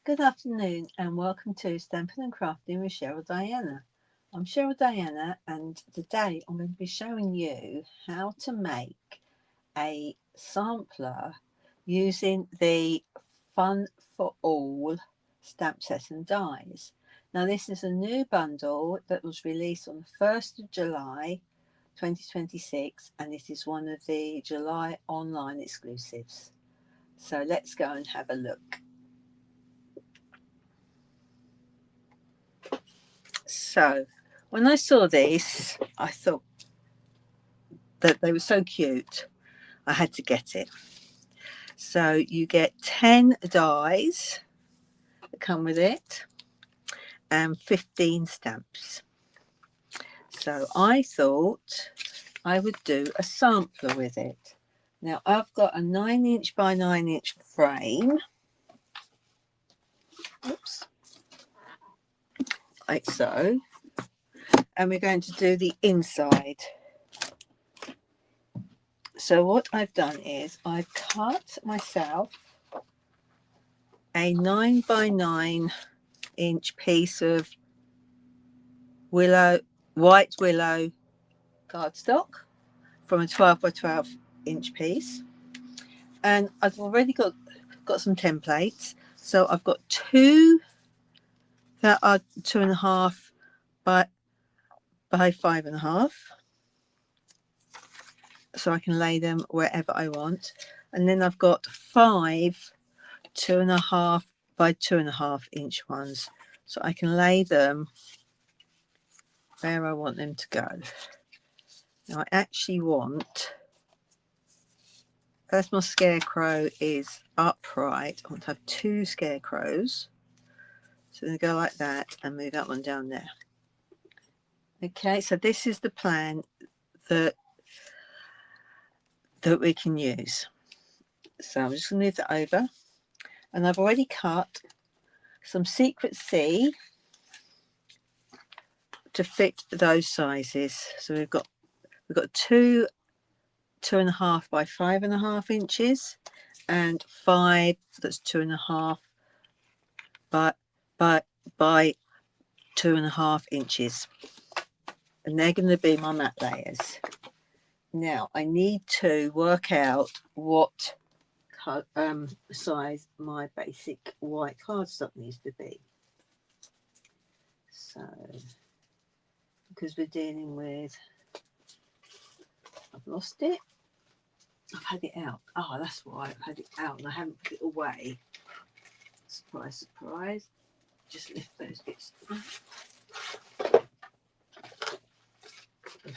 Good afternoon and welcome to Stampin' and Crafting with Cheryl Diana. I'm Cheryl Diana and today I'm going to be showing you how to make a sampler using the Fun for All stamp set and dies. Now this is a new bundle that was released on the 1st of July 2026 and it is one of the July online exclusives. So let's go and have a look. So when I saw this, I thought that they were so cute. I had to get it. So you get 10 dies that come with it and 15 stamps. So I thought I would do a sampler with it. Now I've got a 9" by 9" frame. Oops. Like so. And we're going to do the inside. So what I've done is I've cut myself a 9" by 9" piece of white willow cardstock from a 12 by 12" piece, and I've already got some templates. So I've got two that are 2.5 by 5.5, so I can lay them wherever I want, and then I've got 5 2.5 by 2.5" ones, so I can lay them where I want them to go. Now I actually want, as my scarecrow is upright, I want to have 2 scarecrows. So I'm going to go like that and move that one down there. Okay, so this is the plan that we can use. So I'm just going to move that over, and I've already cut some Secret C to fit those sizes. So we've got 2 2.5 by 5.5", and 5 that's 2.5 by 2.5", and they're going to be my mat layers. Now I need to work out what size my basic white cardstock needs to be. So because we're dealing with, I've lost it. I've had it out. Oh, that's why I've had it out and I haven't put it away. Surprise, surprise. Just lift those bits. I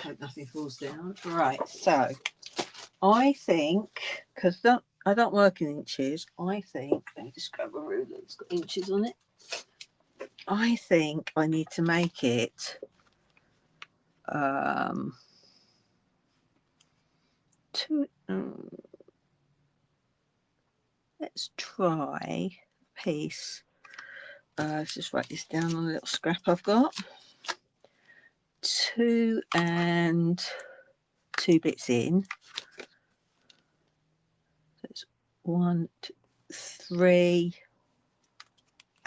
hope nothing falls down. Right, so I think, because I don't work in inches, I think, let me just grab a ruler that's got inches on it. I think I need to make it let's try a piece. Let's just write this down on a little scrap I've got. 2 and 2 bits in. So it's 1, 2, 3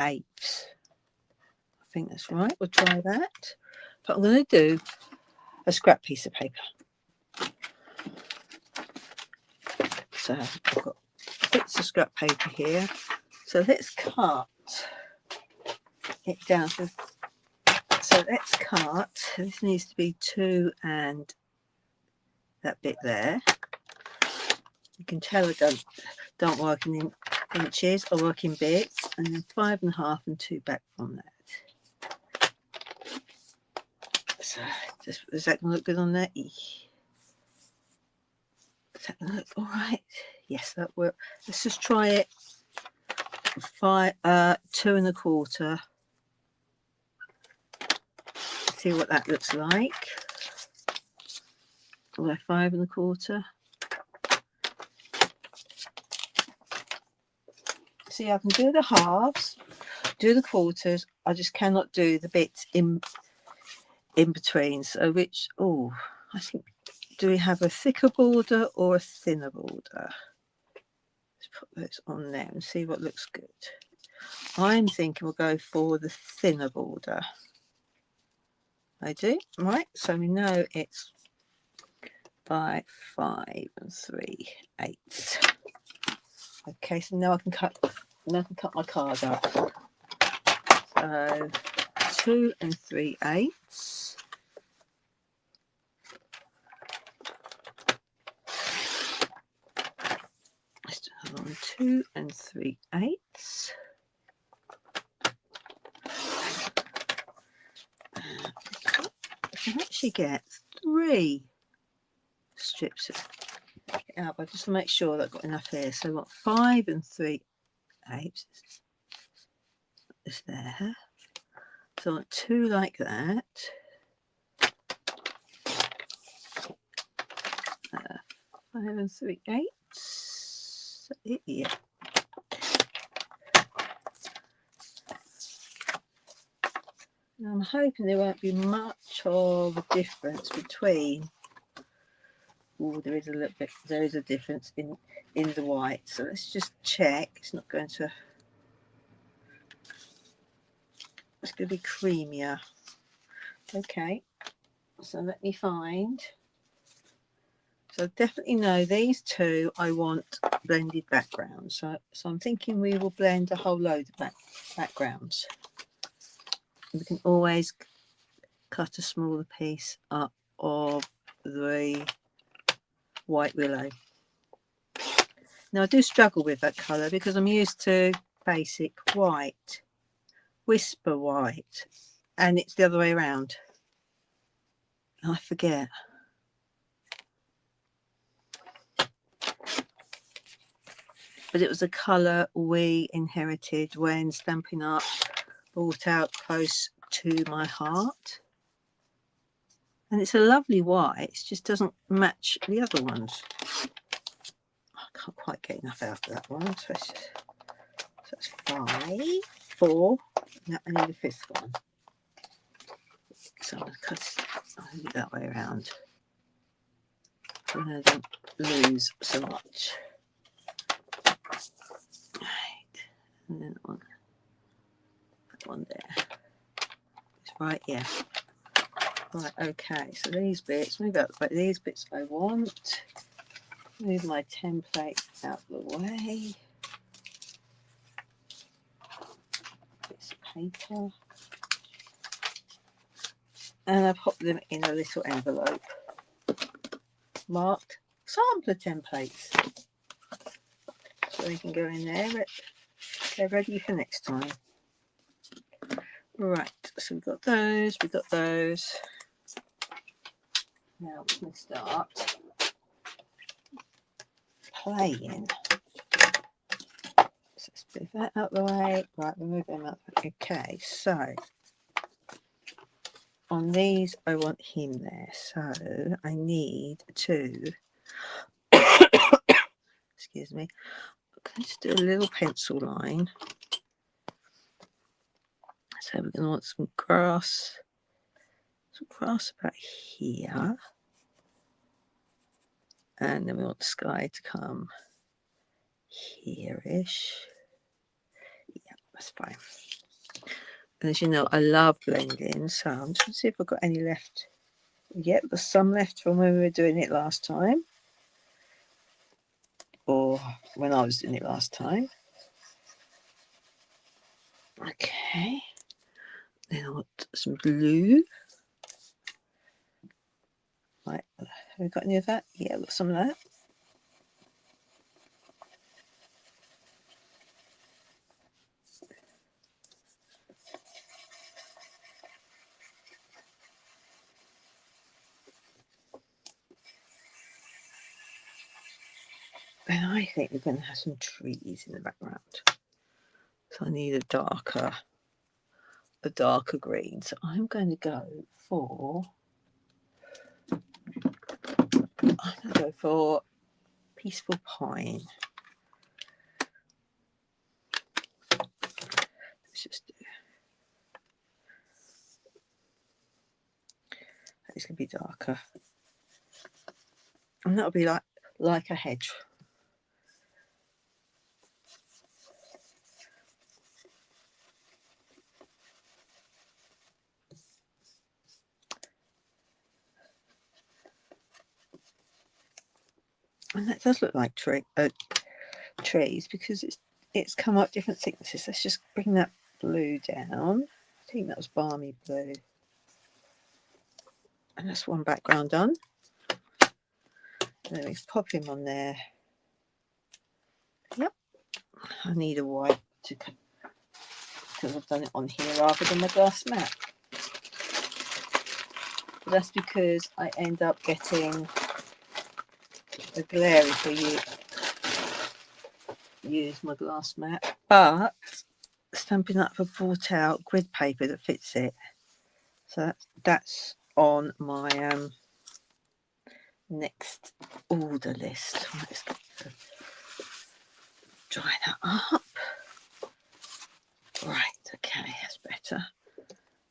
eighths. I think that's right. We'll try that. But I'm going to do a scrap piece of paper. So I've got bits of scrap paper here. So let's cut it down. So let's cut. This needs to be 2 and that bit there. You can tell I don't work in inches. I work in bits, and then 5.5 and 2 back from that. So is that going to look good on there? Is that going to look all right? Yes, that will. Let's just try it. 2.25. See what that looks like. 5.25. See, I can do the halves, do the quarters. I just cannot do the bits in between. So which, I think, do we have a thicker border or a thinner border? Let's put those on there and see what looks good. I'm thinking we'll go for the thinner border. I do. Right, so we know it's by 5 3/8. Okay, so now I can cut my card up. So 2 3/8. Hold on, 2 3/8. I can actually get 3 strips out, but just to make sure that I've got enough here. So I've got 5 3/8 is there. So I want 2 like that. 5 3/8. Yeah. Now I'm hoping there won't be much of a difference between. Oh, there is a little bit. There is a difference in the white. So let's just check. It's not going to. It's going to be creamier. Okay. So let me find. So I definitely know these two I want blended backgrounds. So I'm thinking we will blend a whole load of backgrounds. We can always cut a smaller piece up of the white willow. Now I do struggle with that colour because I'm used to basic white, whisper white, and it's the other way around. I forget. But it was a colour we inherited when Stampin' Up brought out Close to My Heart. And it's a lovely white, it just doesn't match the other ones. I can't quite get enough out of that one. So that's 5, 4. Now I need a 5th one. So I'm going to cut it that way around. So I don't lose so much. Right. And then that one there. It's right, yeah. Right, okay. So these bits, move out the way. These bits I want. Move my template out the way. Bits of paper. And I pop them in a little envelope marked sampler templates. So they can go in there, but they're ready for next time. Right, so we've got those, Now we can start playing. So let's move that out the way. Right, we'll move them out the way. Okay, so on these I want him there. So I need to excuse me. Okay, just do a little pencil line. So we're going to want some grass about here. And then we want the sky to come here-ish. Yeah, that's fine. And as you know, I love blending, so I'm just going to see if I've got any left. Yep, there's some left from when we were doing it last time. Or when I was doing it last time. Okay. Then I want some blue. Right, have we got any of that? Yeah, I've got some of that. And I think we're going to have some trees in the background. So I need a darker green. So I'm going to go for Peaceful Pine. Let's just do. It's going to be darker. And that'll be like a hedge. And that does look like trees because it's come up different thicknesses. Let's just bring that blue down. I think that was balmy blue. And that's one background done. Let me pop him on there. Yep. I need a white to, because I've done it on here rather than my glass mat. But that's because I end up getting a glare if I use my glass mat. But Stampin' Up have brought out grid paper that fits it. So that's on my next order list. Let's dry that up. Right, okay, that's better.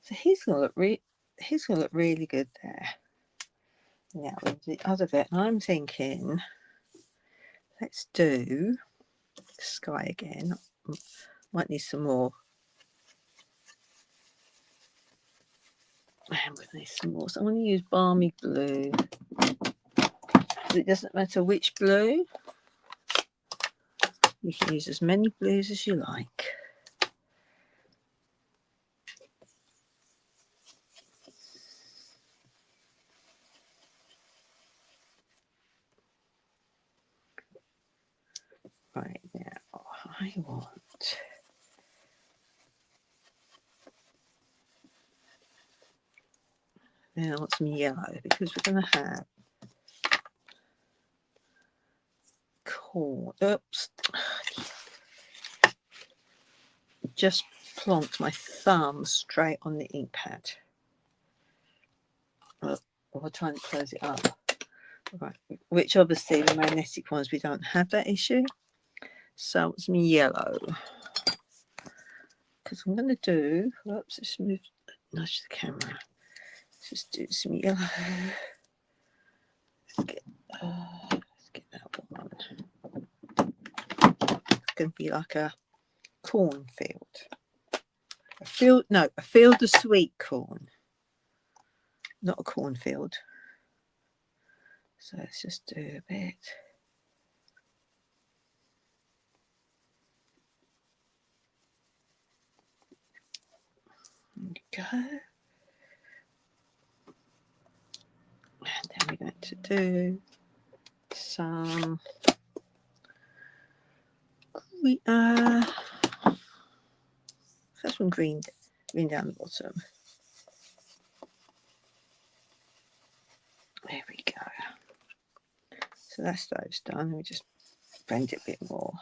So he's gonna look really good there. Now the other bit, I'm thinking, let's do sky again. Might need some more. I'm going to need some more. So I'm going to use balmy blue. It doesn't matter which blue. You can use as many blues as you like. Right now, I want some yellow because we're going to have corn. Oops. Just plonked my thumb straight on the ink pad. We're trying to close it up. Right, which obviously the magnetic ones we don't have that issue. So some yellow. Because I'm going to do, whoops, let's nudge the camera. Let's just do some yellow. Let's get that one. It's going to be like a cornfield. A field of sweet corn. Not a cornfield. So let's just do a bit. There we go. And then we're going to do some green, first one green down the bottom. There we go. So that's those done. Let me just blend it a bit more.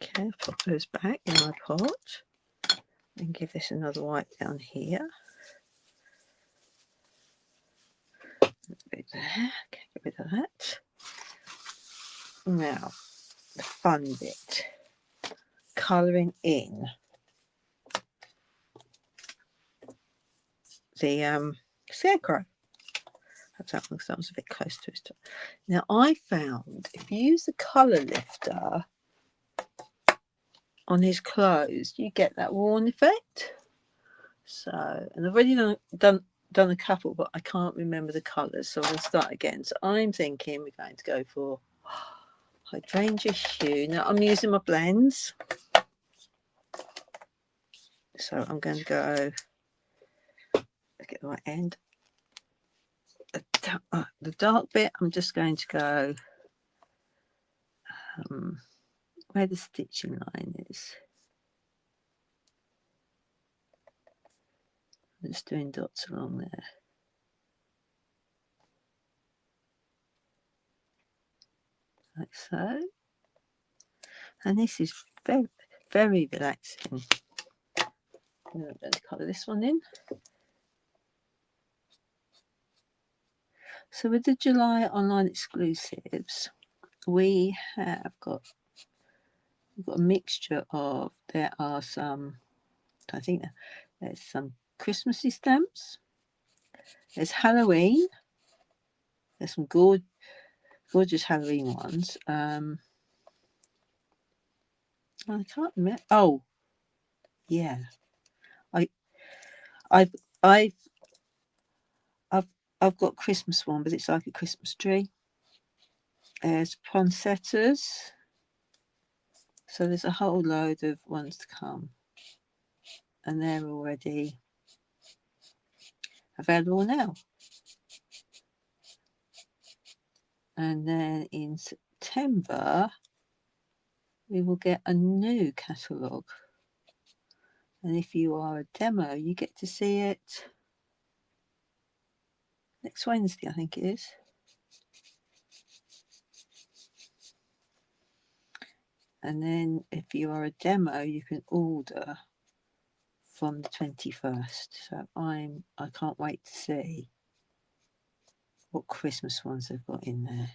Okay, pop those back in my pot and give this another wipe down here. A bit there. Okay, get rid of that. Now, the fun bit. Colouring in the scarecrow. That was a bit close to it. Now, I found if you use the colour lifter on his clothes, you get that worn effect. So, and I've already done a couple, but I can't remember the colours, so we'll start again. So I'm thinking we're going to go for hydrangea hue. Now I'm using my blends, so I'm going to go. Let's get the right end. The dark bit, I'm just going to go where the stitching line is. I'm just doing dots along there. Like so. And this is very, very relaxing. I'm going to colour this one in. So with the July online exclusives, we've got a mixture of, there are some, I think there's some Christmassy stamps, there's Halloween, there's some gorgeous Halloween ones. I can't remember. Oh, yeah. I've got Christmas one, but it's like a Christmas tree. There's poinsettias. So there's a whole load of ones to come. And they're already available now. And then in September, we will get a new catalogue. And if you are a demo, you get to see it next Wednesday, I think it is. And then if you are a demo, you can order from the 21st. So I can't wait to see what Christmas ones they've got in there.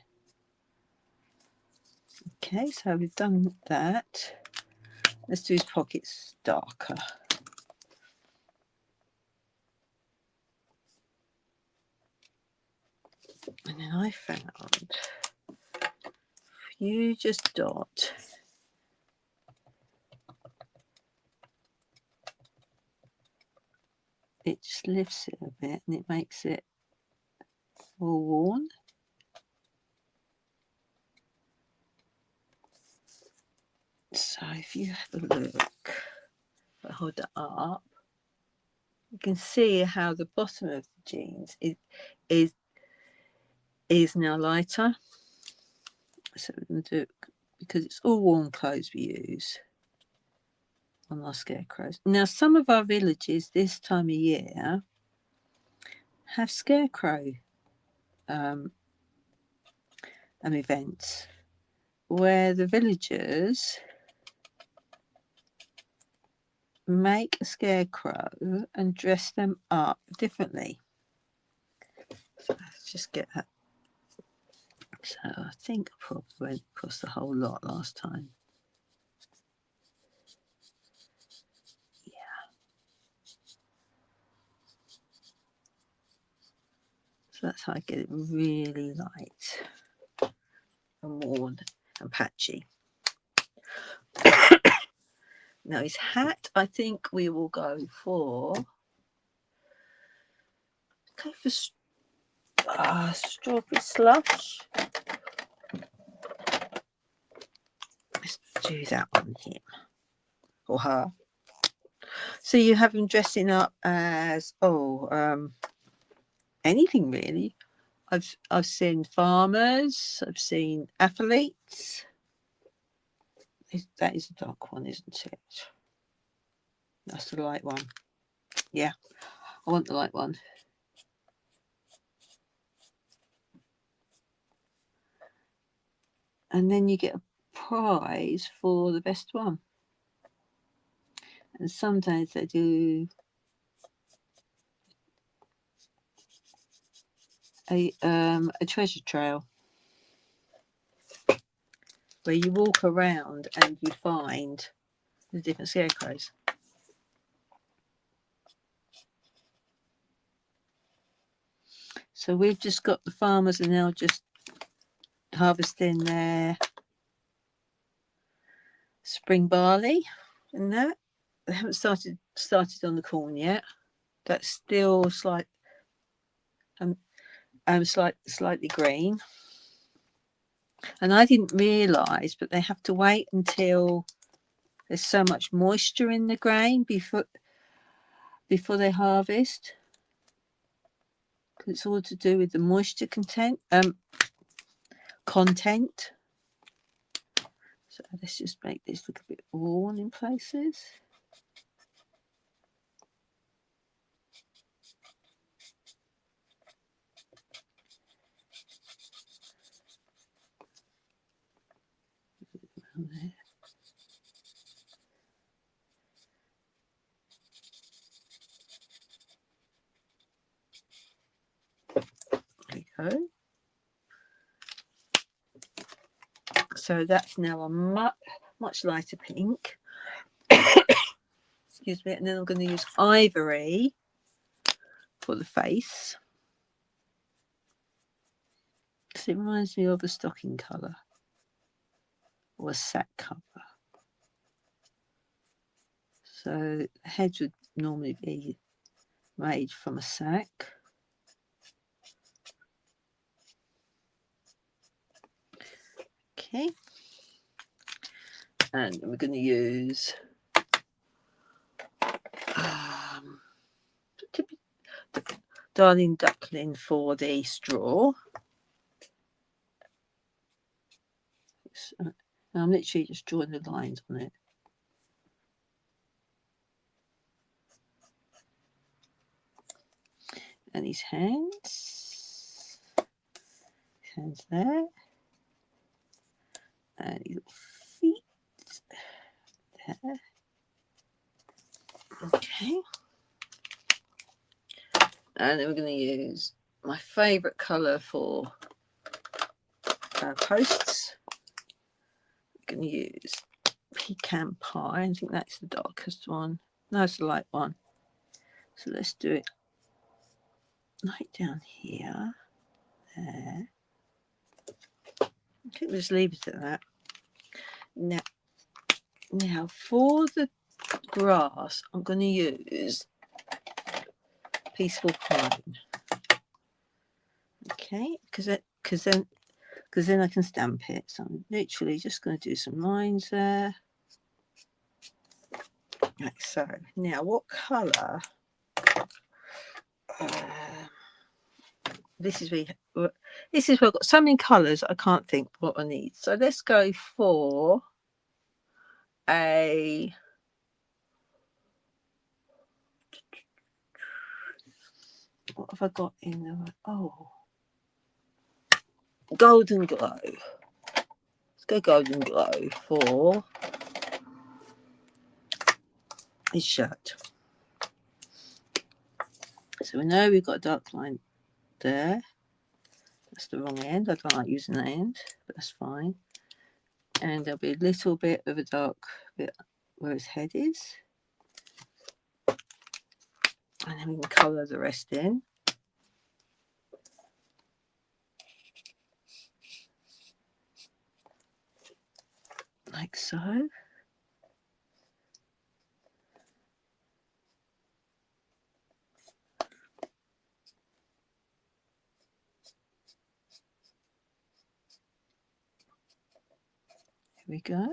Okay, so we've done that. Let's do his pockets darker. And then I found Fuchsia's dot. It just lifts it a bit and it makes it all worn. So if you have a look, if I hold it up, you can see how the bottom of the jeans is now lighter. So we're going to do it because it's all warm clothes we use on our scarecrows. Now some of our villages this time of year have scarecrow events where the villagers make a scarecrow and dress them up differently. So let's just get that. So I think I probably went across the whole lot last time. Yeah. So that's how I get it really light and worn and patchy. Now his hat, I think we will go for strawberry slush. Let's do that on him or her. So you have him dressing up as anything really. I've seen farmers. I've seen athletes. That is a dark one, isn't it? That's the light one. Yeah, I want the light one. And then you get a prize for the best one. And sometimes they do a treasure trail where you walk around and you find the different scarecrows. So we've just got the farmers and now just harvesting their spring barley and that. They haven't started on the corn yet. That's still slightly green. And I didn't realise, but they have to wait until there's so much moisture in the grain before they harvest. Because it's all to do with the moisture content. So let's just make this look a bit worn in places. There we go. So that's now a much lighter pink. Excuse me. And then I'm going to use ivory for the face. Because it reminds me of a stocking colour or a sack cover. So the heads would normally be made from a sack. Okay, and we're going to use Darling Duckling for the straw. I'm literally just drawing the lines on it. And his hands there, and his feet there. Okay, and then we're going to use my favourite colour for posts. I'm going to use Pecan Pie. I think that's the darkest one. No, it's the light one. So let's do it right down here. There. Okay, we'll just leave it at that. Now for the grass, I'm going to use Peaceful Pine. Okay, because then I can stamp it. So I'm literally just going to do some lines there, like so. Now, what colour? This is where I've got so many colours I can't think what I need. So let's go for a what have I got in there? Oh, Golden Glow. Let's go Golden Glow for his shirt. So we know we've got a dark line there. That's the wrong end. I don't like using that end, but that's fine. And there'll be a little bit of a dark bit where his head is. And then we can colour the rest in. Like so. Here we go.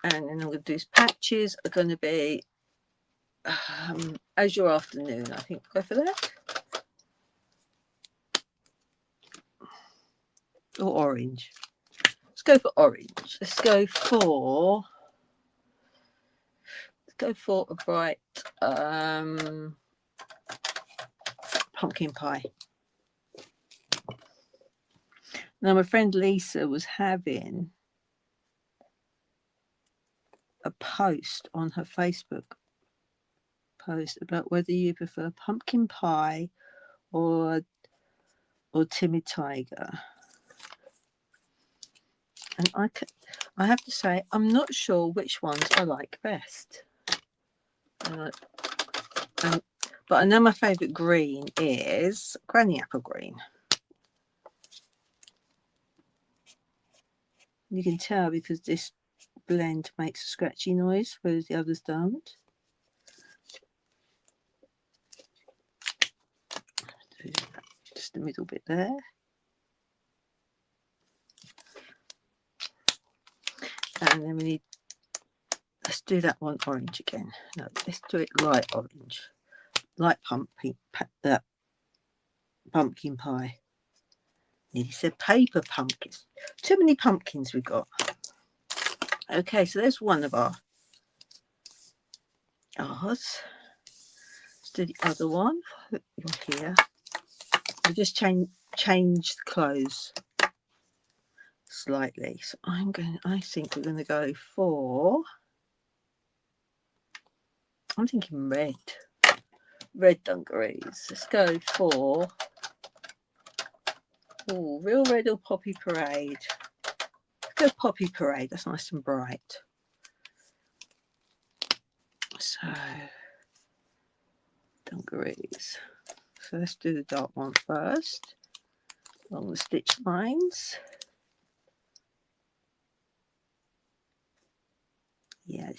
And then I'm going to do his patches are going to be Azure Afternoon. I think we'll go for that. Or orange. Let's go for orange. Let's go for a bright pumpkin pie. Now my friend Lisa was having a post on her Facebook post about whether you prefer pumpkin pie or timid tiger. And I have to say, I'm not sure which ones I like best. But I know my favourite green is Granny Apple Green. You can tell because this blend makes a scratchy noise, whereas the others don't. Just the middle bit there. And then we need, let's do that one orange again. No, let's do it light orange. Light pumpkin pie. Nearly said paper pumpkins. Too many pumpkins we've got. Okay, so there's one of ours. Let's do the other one. Here. We just change the clothes slightly. So I think we're gonna go for, I'm thinking red dungarees. Let's go for Real Red or Poppy Parade. Let's go Poppy Parade. That's nice and bright. So dungarees. So let's do the dark one first along the stitch lines. Yeah,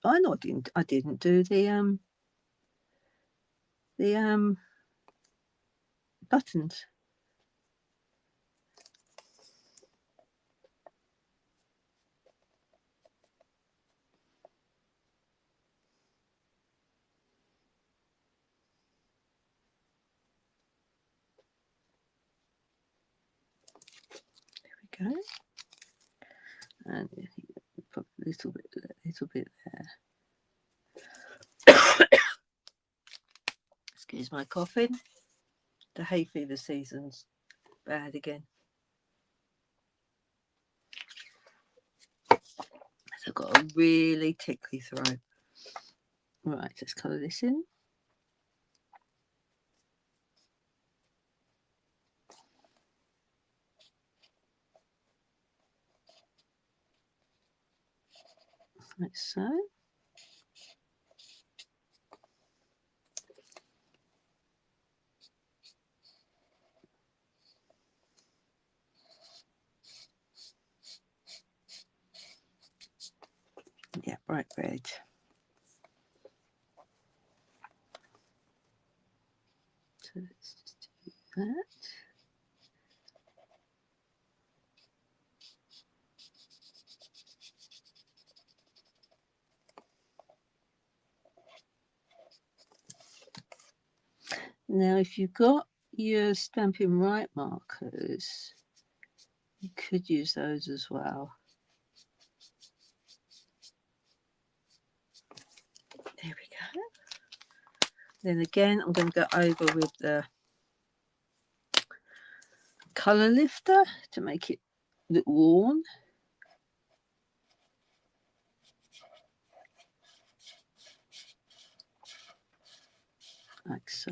I know I didn't do the buttons. go. And put a little bit there. Excuse my coughing. The hay fever season's bad again. So I've got a really tickly throat. Right, let's colour this in. Like so. Yeah, bright red. So let's just do that. Now, if you've got your Stampin' Right markers, you could use those as well. There we go. Then again, I'm going to go over with the colour lifter to make it look worn. Like so.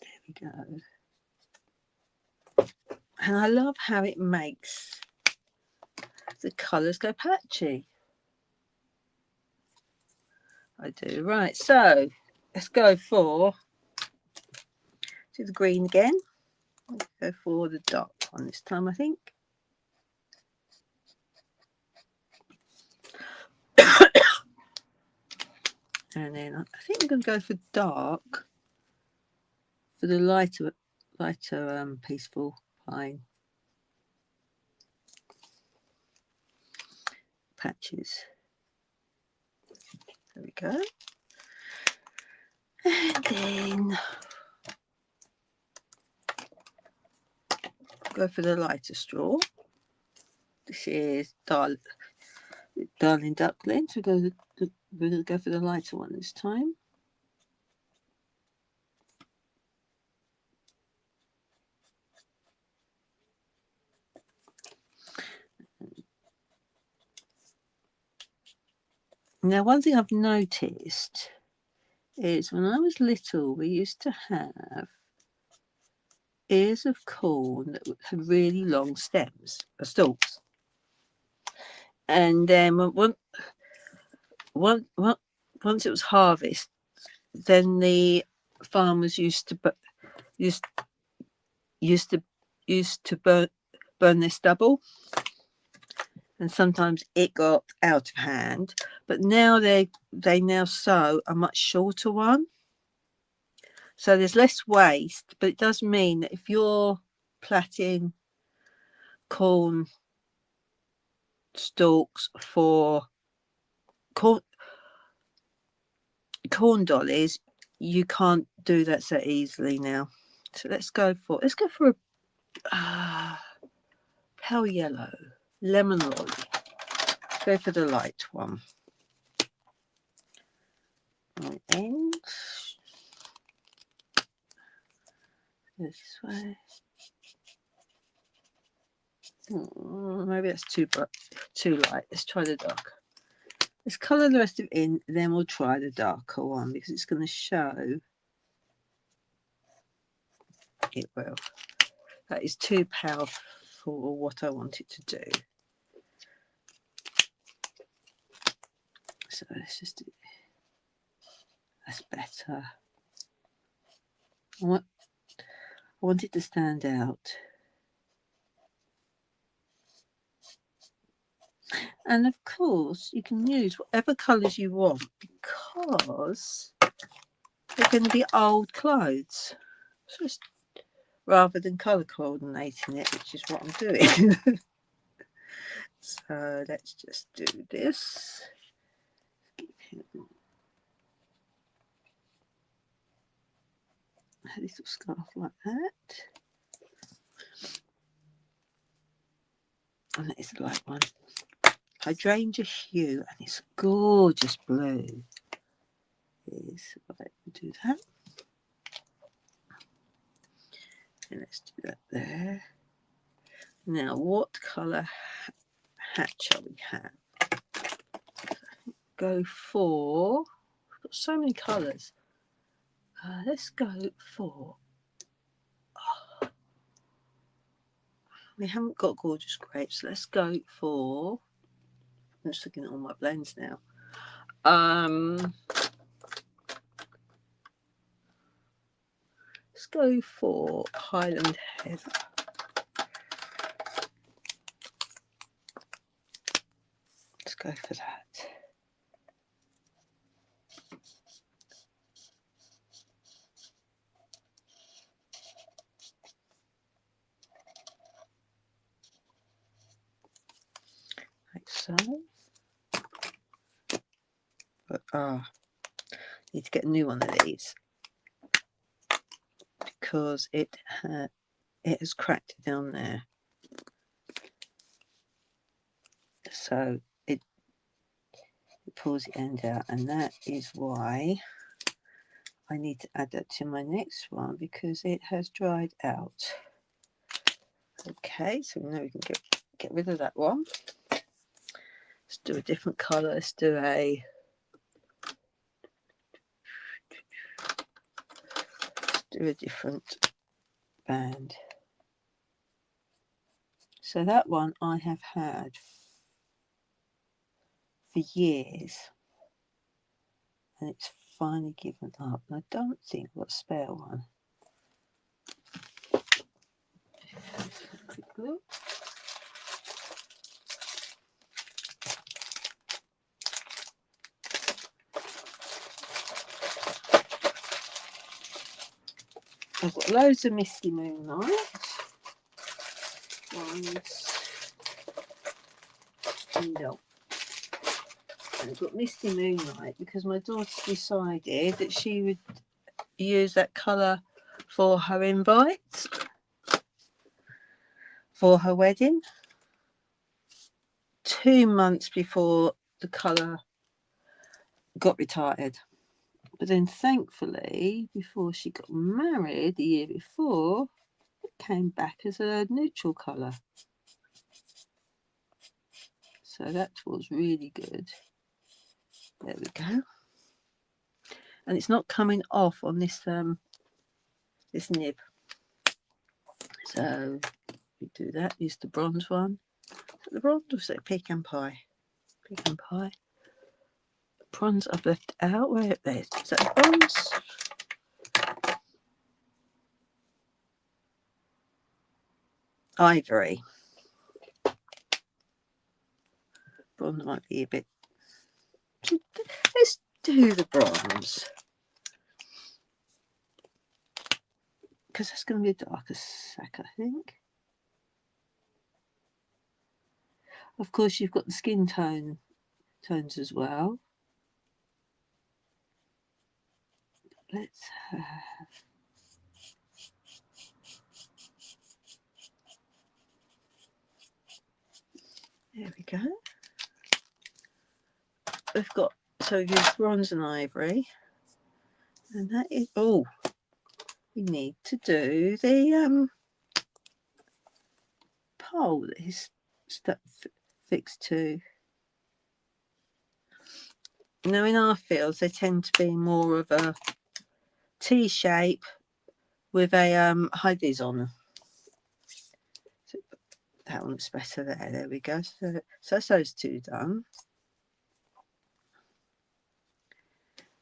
There we go. And I love how it makes the colours go patchy. I do. Right, so let's go for the green again. Let's go for the dark one this time, I think. And then I think I'm going to go for dark for the lighter peaceful pine patches. There we go. And then go for the lighter straw. This is Darling Duckling. So we're going to go for the lighter one this time. Now, one thing I've noticed is when I was little, we used to have ears of corn that had really long stems, stalks. And then once it was harvest, then the farmers used to burn their stubble, and sometimes it got out of hand. But now they now sow a much shorter one, so there's less waste. But it does mean that if you're plaiting corn stalks for corn dollies, you can't do that so easily now. So let's go for a pale yellow, lemon lolly. Go for the light one. And this way. Maybe that's too light. Let's try the dark. Let's colour the rest of it in, then we'll try the darker one because it's going to show. It will. That is too powerful for what I want it to do. So let's just do. That's better. I want it to stand out. And of course, you can use whatever colours you want because they're going to be old clothes. So rather than colour coordinating it, which is what I'm doing. So let's just do this. Give him a little scarf like that. And that is the light one. Hydrangea hue, and it's gorgeous blue. Right, do that. And let's do that there. Now, what colour hat shall we have? Go for. We've got so many colours. Let's go for. We haven't got gorgeous grapes. So let's go for. I'm just looking at all my blends now. Let's go for Highland Heather. Let's go for that. Like so. But need to get a new one of these because it has cracked it down there. So it pulls the end out, and that is why I need to add that to my next one because it has dried out. Okay, so now we can get rid of that one. Let's do a different colour. Let's do a different band. So that one I have had for years, and it's finally given up. And I don't think I've got a spare one. Quick look. I've got loads of Misty Moonlight ones. No. I've got Misty Moonlight because my daughter decided that she would use that colour for her invites for her wedding 2 months before the colour got retired. But then thankfully, before she got married the year before, it came back as a neutral colour. So that was really good. There we go. And it's not coming off on this this nib. So we do that. Use the bronze one. The bronze or say pecan pie? Pecan pie. Bronze I've left out. Where there? Is that bronze? Ivory. Bronze might be a bit. Let's do the bronze. Because that's going to be a darker sack, I think. Of course, you've got the skin tones as well. Let's have. There we go. We've got, so we've used bronze and ivory. And that is, oh, we need to do the pole that is fixed to. Now in our fields, they tend to be more of a T shape with a high vis on. So that one looks better there. There we go. So that's those two done.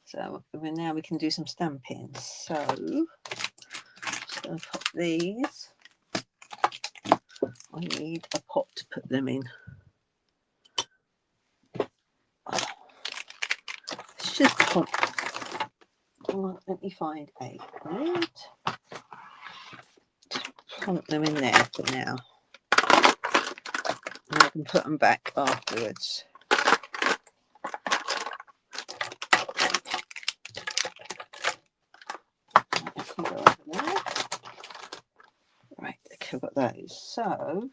So now we can do some stamping. So I'm just going to pop these. I need a pot to put them in. Should pop. Let me find a lid. clump them in there for now. And I can put them back afterwards. Right, okay, I've got those. So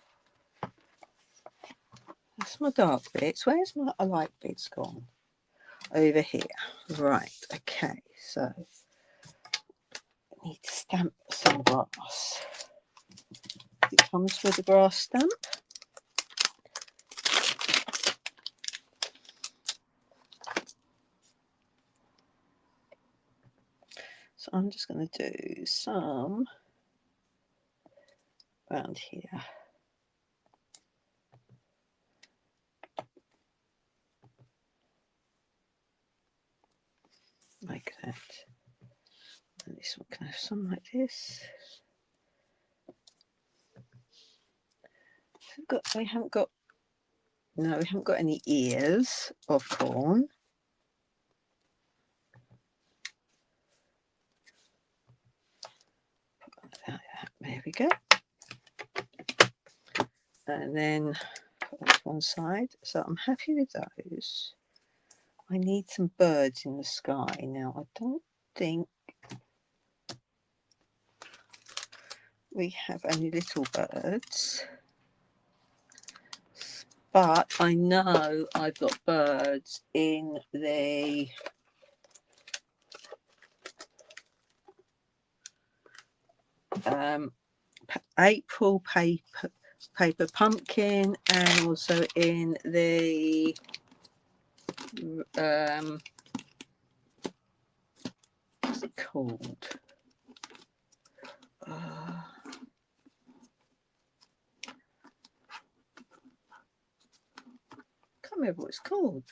that's my dark bits. Where's my light bits gone? Over here. Right, okay, so I need to stamp some grass. It comes with a grass stamp. So I'm just going to do some around here. Like that. And this one can have some like this. We haven't got any ears of corn. There we go. And then put that to one side. So I'm happy with those. I need some birds in the sky. Now I don't think we have any little birds. But I know I've got birds in the April paper pumpkin, and also in the what's it called? Can't remember what it's called.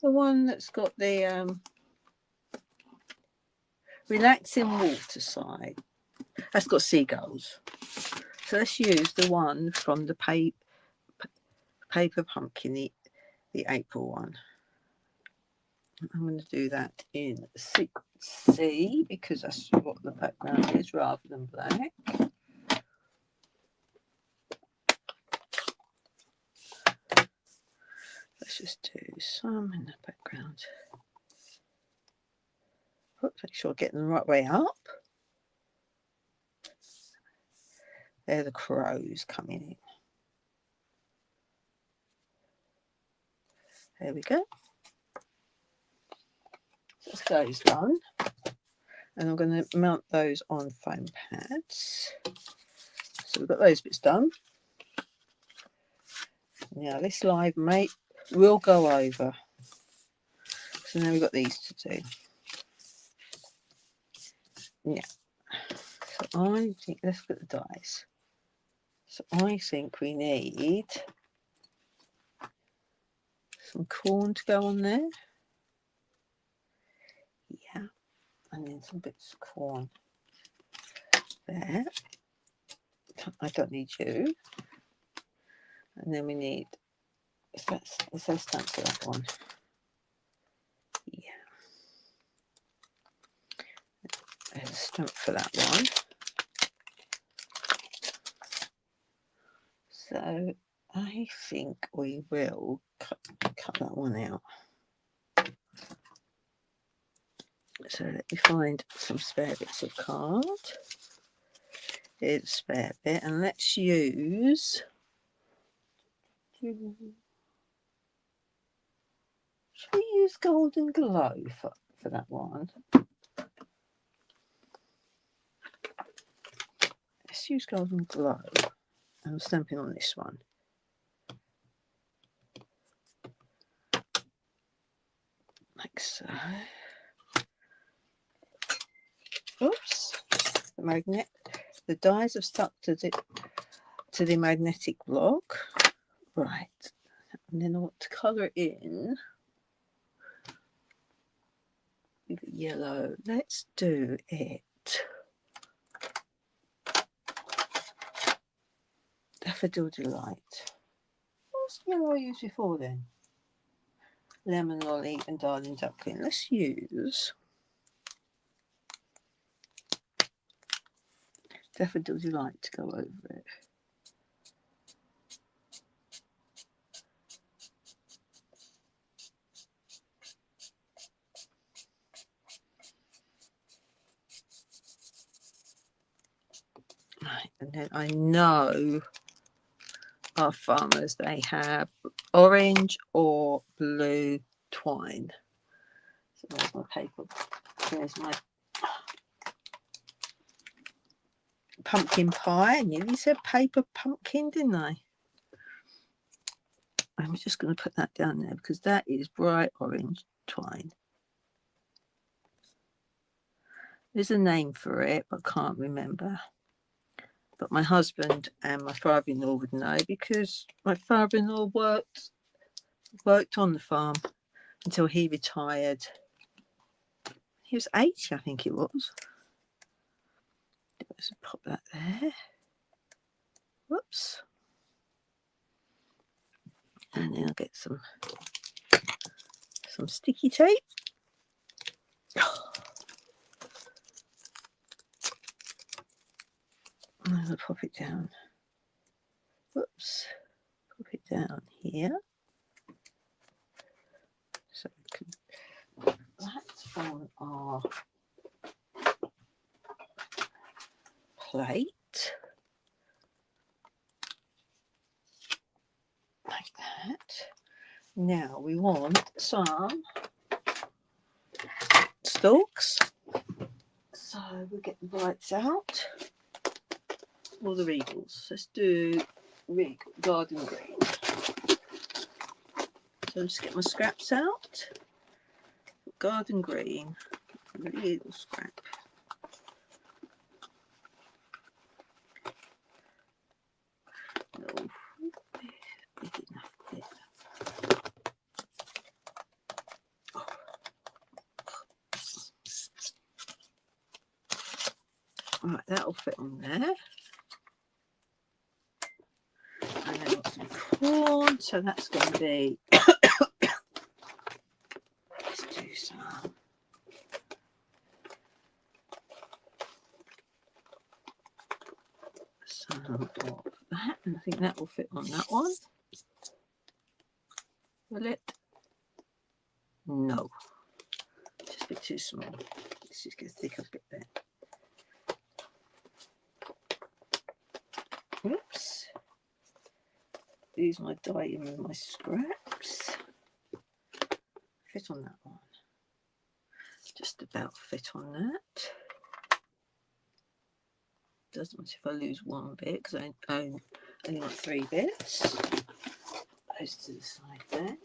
The one that's got the relaxing water side. That's got seagulls. So let's use the one from the paper pumpkin, the April one. I'm going to do that in C because that's what the background is rather than black. Let's just do some in the background. Make sure I get them the right way up. They're the crows coming in. There we go. That's those done. And I'm going to mount those on foam pads. So we've got those bits done. Now this live mate will go over. So now we've got these to do. Yeah. So I think, let's get the dies. So I think we need some corn to go on there. Yeah. And then some bits of corn there. I don't need you. And then we need, is that stamp for that one? Yeah. There's a stamp for that one. So I think we will cut that one out. So let me find some spare bits of card. Here's a spare bit, and let's use. Should we use Golden Glow for that one? Let's use Golden Glow. I'm stamping on this one. Like so. Oops. The dies have stuck to the magnetic block. Right. And then I want to colour it in with yellow. Let's do it. Daffodil Delight. What's the yellow I used before then? Lemon Lolly and Darling Duckling. Let's use daffodils light to go over it. Right, and then I know our farmers, they have orange or blue twine. So there's my paper. There's my pumpkin pie. I nearly said paper pumpkin, didn't I? I'm just going to put that down there because that is bright orange twine. There's a name for it, but I can't remember. But my husband and my father-in-law would know because my father-in-law worked on the farm until he retired. He was 80, I think it was. Let's pop that there. Whoops. And then I'll get some sticky tape. And I'm going to pop it down. Whoops. Pop it down here. So we can, that's on our plate. Like that. Now we want some stalks. So we'll get the lights out. Or the Regals. Let's do Regal Garden Green. So I'll just get my scraps out. Garden Green. Regal scrap. No, big enough bit. Right, that'll fit on there. And then got some corn, so that's going to be. Let's do some. Of that, and I think that will fit on that one. Will it? No, just a bit too small. Let's just get thicker a bit there. Oops. Use my die in with my scraps. Fit on that one. Just about fit on that. Doesn't matter if I lose one bit because I only got 3 bits. Those to the side there.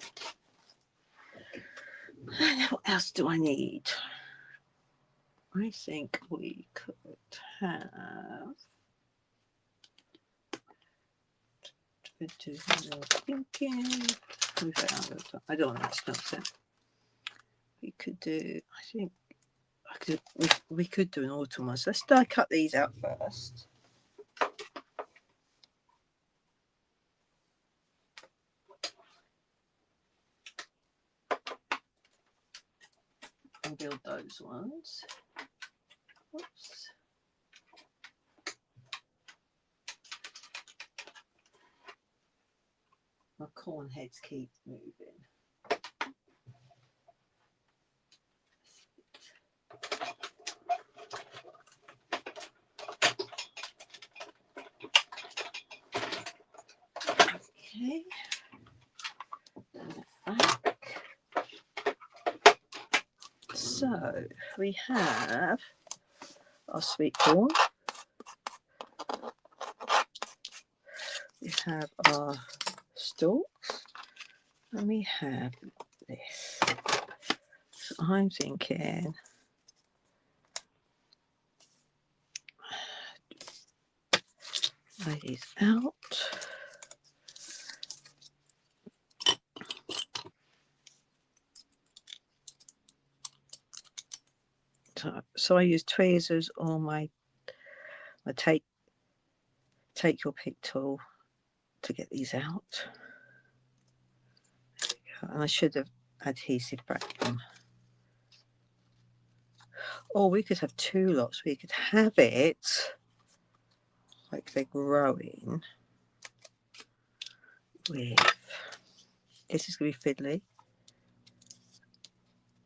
And what else do I need? I think we could have. Thinking. I don't want that stuff. We could do. I think. We could do an autumn one. So let's die cut these out first. And build those ones. Oops. My corn heads keep moving. Okay. So we have our sweet corn. We have our stalks, and we have this. So I'm thinking lay these out. So I use tweezers or my take your pick tool to get these out. And I should have adhesive wrapped them. Or we could have 2 lots. We could have it like they're growing with, this is going to be fiddly.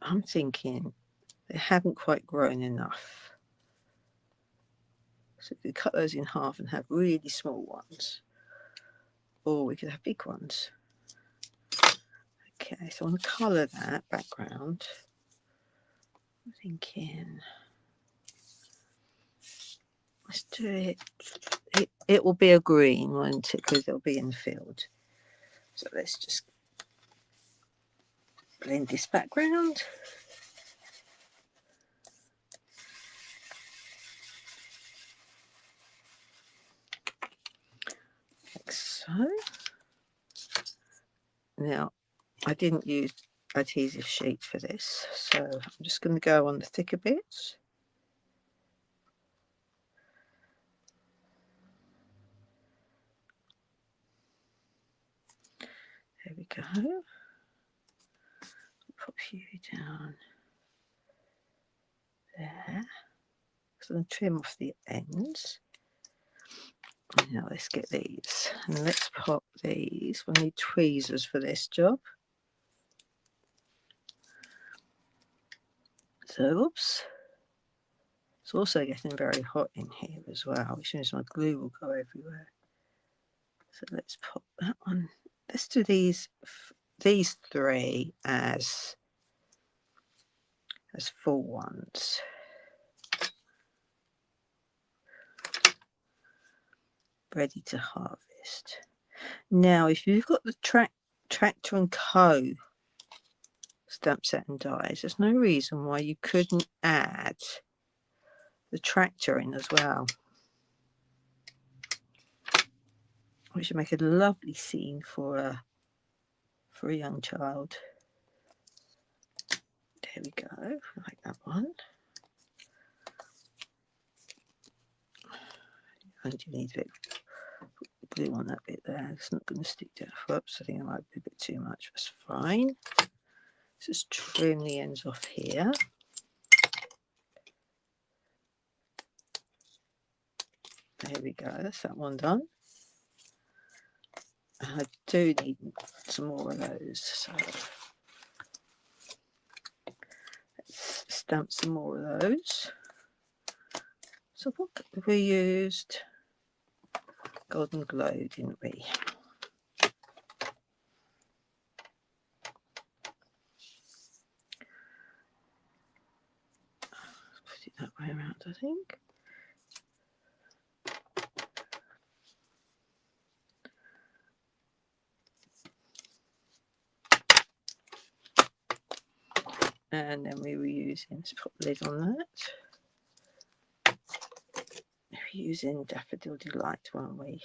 I'm thinking they haven't quite grown enough. So we could cut those in half and have really small ones. Or we could have big ones. Okay, so I want to colour that background. I'm thinking, let's do it. It will be a green, won't it? Because it'll be in the field. So let's just blend this background. Like so. Now, I didn't use adhesive sheet for this, so I'm just going to go on the thicker bits. There we go. Pop you down there. So I'm going to trim off the ends. Now let's get these, and let's pop these. We'll need tweezers for this job. So, oops. It's also getting very hot in here as well, which means my glue will go everywhere. So let's pop that one. Let's do these three as full ones. Ready to harvest. Now, if you've got the Tractor and Co. stamp set and dies, there's no reason why you couldn't add the tractor in as well, which would make a lovely scene for a young child. There we go, like that one. And you need a bit of glue on that bit there. It's not going to stick down. Whoops, I think it might be a bit too much. That's fine. Let's just trim the ends off here. There we go, that's that one done. And I do need some more of those, so let's stamp some more of those. So what we used? Golden Glow, didn't we? Put it that way around, I think. And then we were using, let's put the lid on that. We were using Daffodil Delight, weren't we?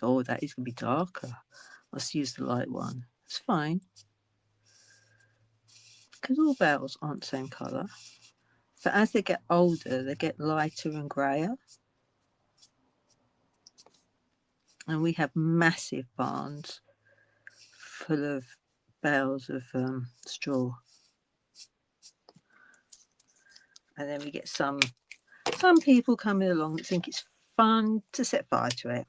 Oh, that is going to be darker. Let's use the light one. It's fine. Because all bells aren't the same colour. So as they get older, they get lighter and greyer. And we have massive barns full of bales of straw. And then we get some people coming along that think it's fun to set fire to it.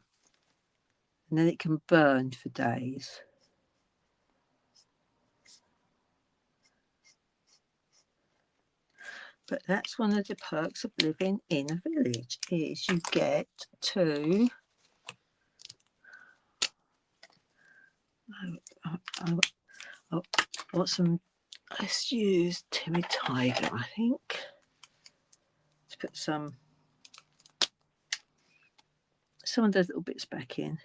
And then it can burn for days. But that's one of the perks of living in a village, is you get to let's use Timid Tiger, I think. Let's put some of those little bits back in.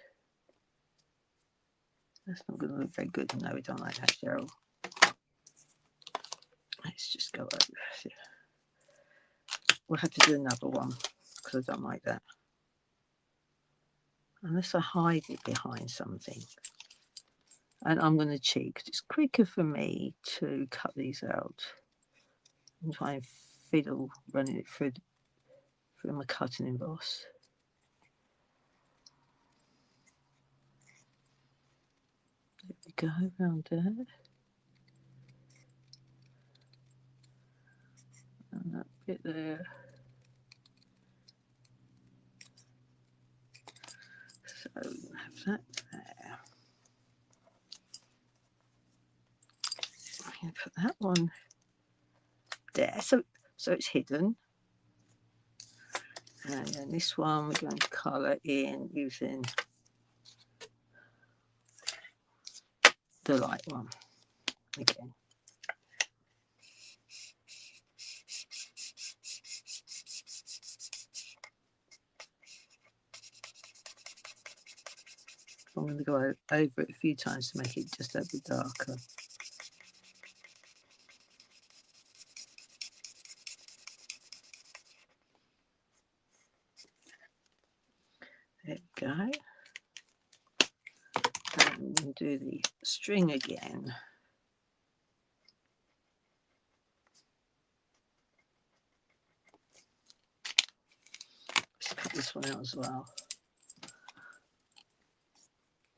That's not going to look very good. No, we don't like that, Cheryl. Let's just go over. We'll have to do another one because I don't like that. Unless I hide it behind something. And I'm going to cheat because it's quicker for me to cut these out and try and fiddle running it through my cut and emboss. There we go, around there. And that bit there. So we have that there. I'm going to put that one there, so it's hidden. And then this one we're going to colour in using the light one again. I'm going to go over it a few times to make it just a bit darker. There we go. And we'll do the string again. Let's cut this one out as well.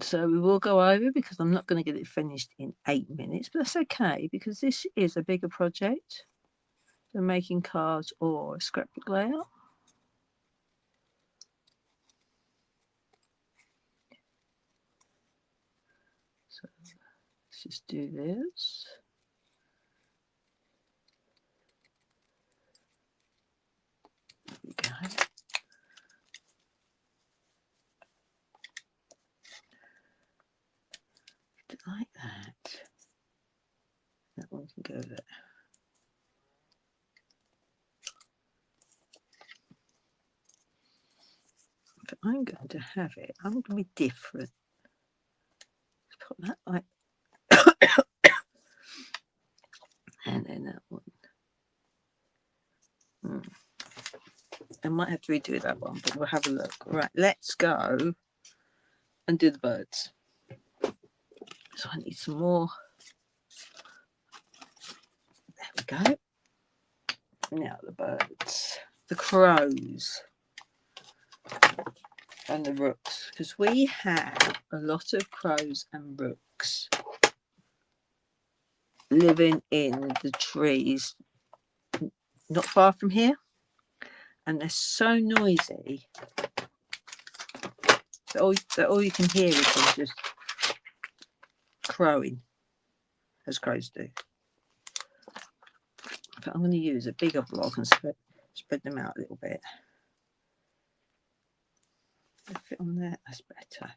So we will go over because I'm not going to get it finished in 8 minutes, but that's okay because this is a bigger project than making cards or a scrapbook layout. So let's just do this. There we go. Like that. That one can go there. But I'm going to have it. I'm going to be different. Let's put that like and then that one. I might have to redo that one, but we'll have a look. Right, let's go and do the birds. So I need some more. There we go. Now the birds, the crows and the rooks, because we have a lot of crows and rooks living in the trees not far from here, and they're so noisy that all you can hear is them just crowing, as crows do. But I'm going to use a bigger block and spread them out a little bit. If they fit on there, that's better.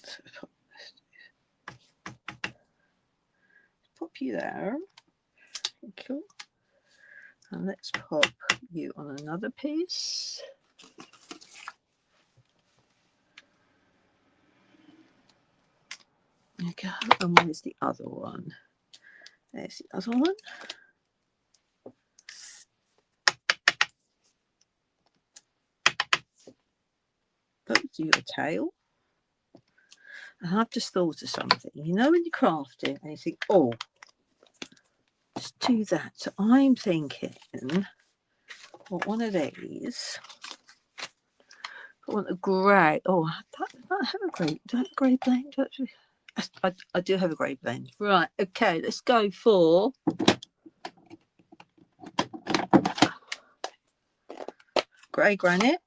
So pop you there. Thank you. And let's pop you on another piece. There you go. And where's the other one? There's the other one. Put your tail. And I've just thought of something. You know when you're crafting and you think, oh, just do that. So I'm thinking, what one of these? I want a grey. Oh, I have a grey. Do I have a grey blend? I do have a grey blend. Right, okay, let's go for grey granite.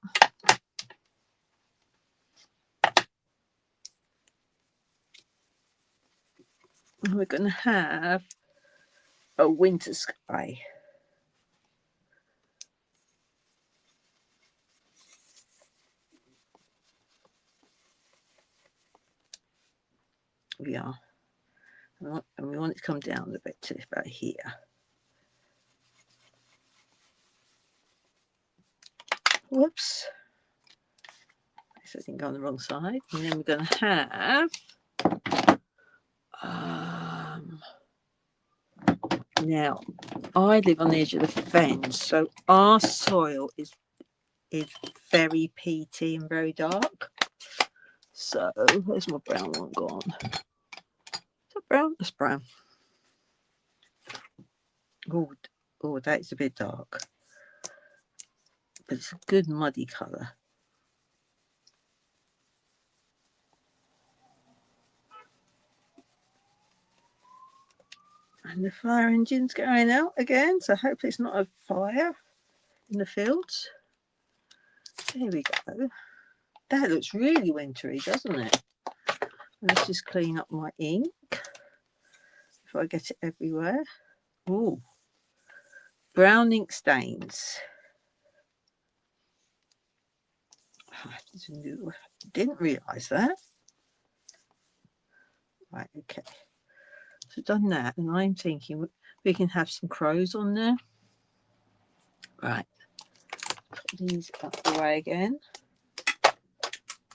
And we're going to have a winter sky. We are. And we want it to come down a bit to about here. Whoops. So I think on the wrong side. And then we're going to have now I live on the edge of the fence, so our soil is very peaty and very dark. So where's my brown one gone? Is that brown? That's brown. Oh, that's a bit dark. But it's a good muddy colour. And the fire engine's going out again, so hopefully it's not a fire in the fields. There we go. That looks really wintry, doesn't it? Let's just clean up my ink before I get it everywhere. Ooh, brown ink stains. I didn't realise that. Right, okay. So done that, and I'm thinking we can have some crows on there. Right. Put these out the way again.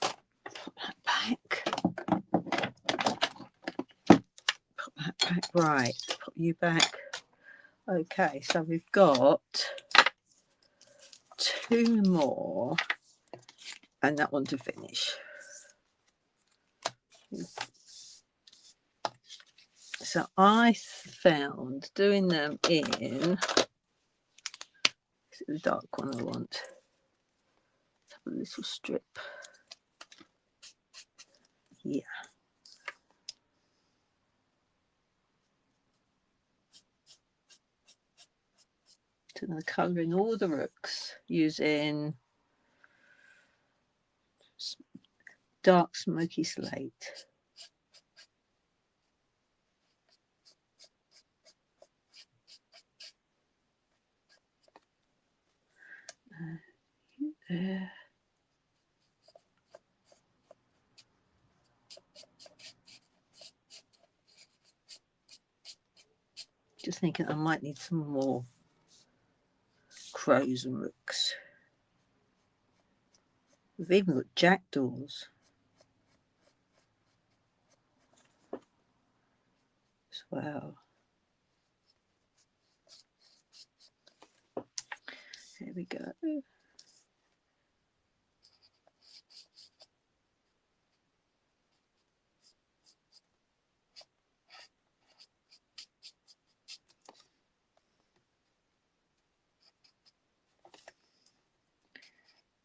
Put that back. Put that back. Right. Put you back. Okay, so we've got 2 more and that one to finish. So I found doing them in, is it the dark one I want? Let's have a little strip. Yeah. So I'm going to colour in all the rooks using dark smoky slate. There. Just thinking I might need some more crows and rooks. We've even got jackdaws as well. There we go.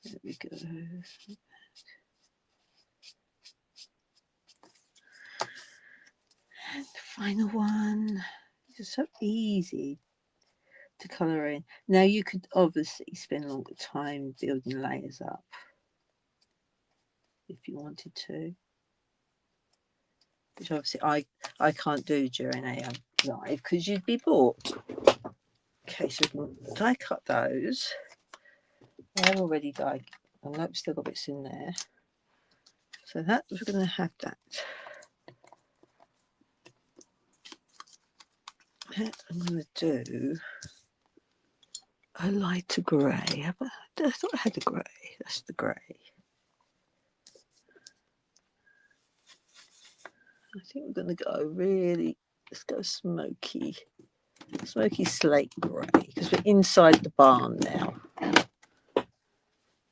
There we go. And the final one. It's so easy to colour in. Now you could obviously spend a longer time building layers up if you wanted to, which obviously I can't do during a live because you'd be bored. Okay, so we can die cut those. I've already die. Oh nope, still got bits in there. So that we're going to have that. I'm going to do a lighter grey. I thought I had a grey. That's the grey. I think we're going to go really, let's go smoky slate grey because we're inside the barn now.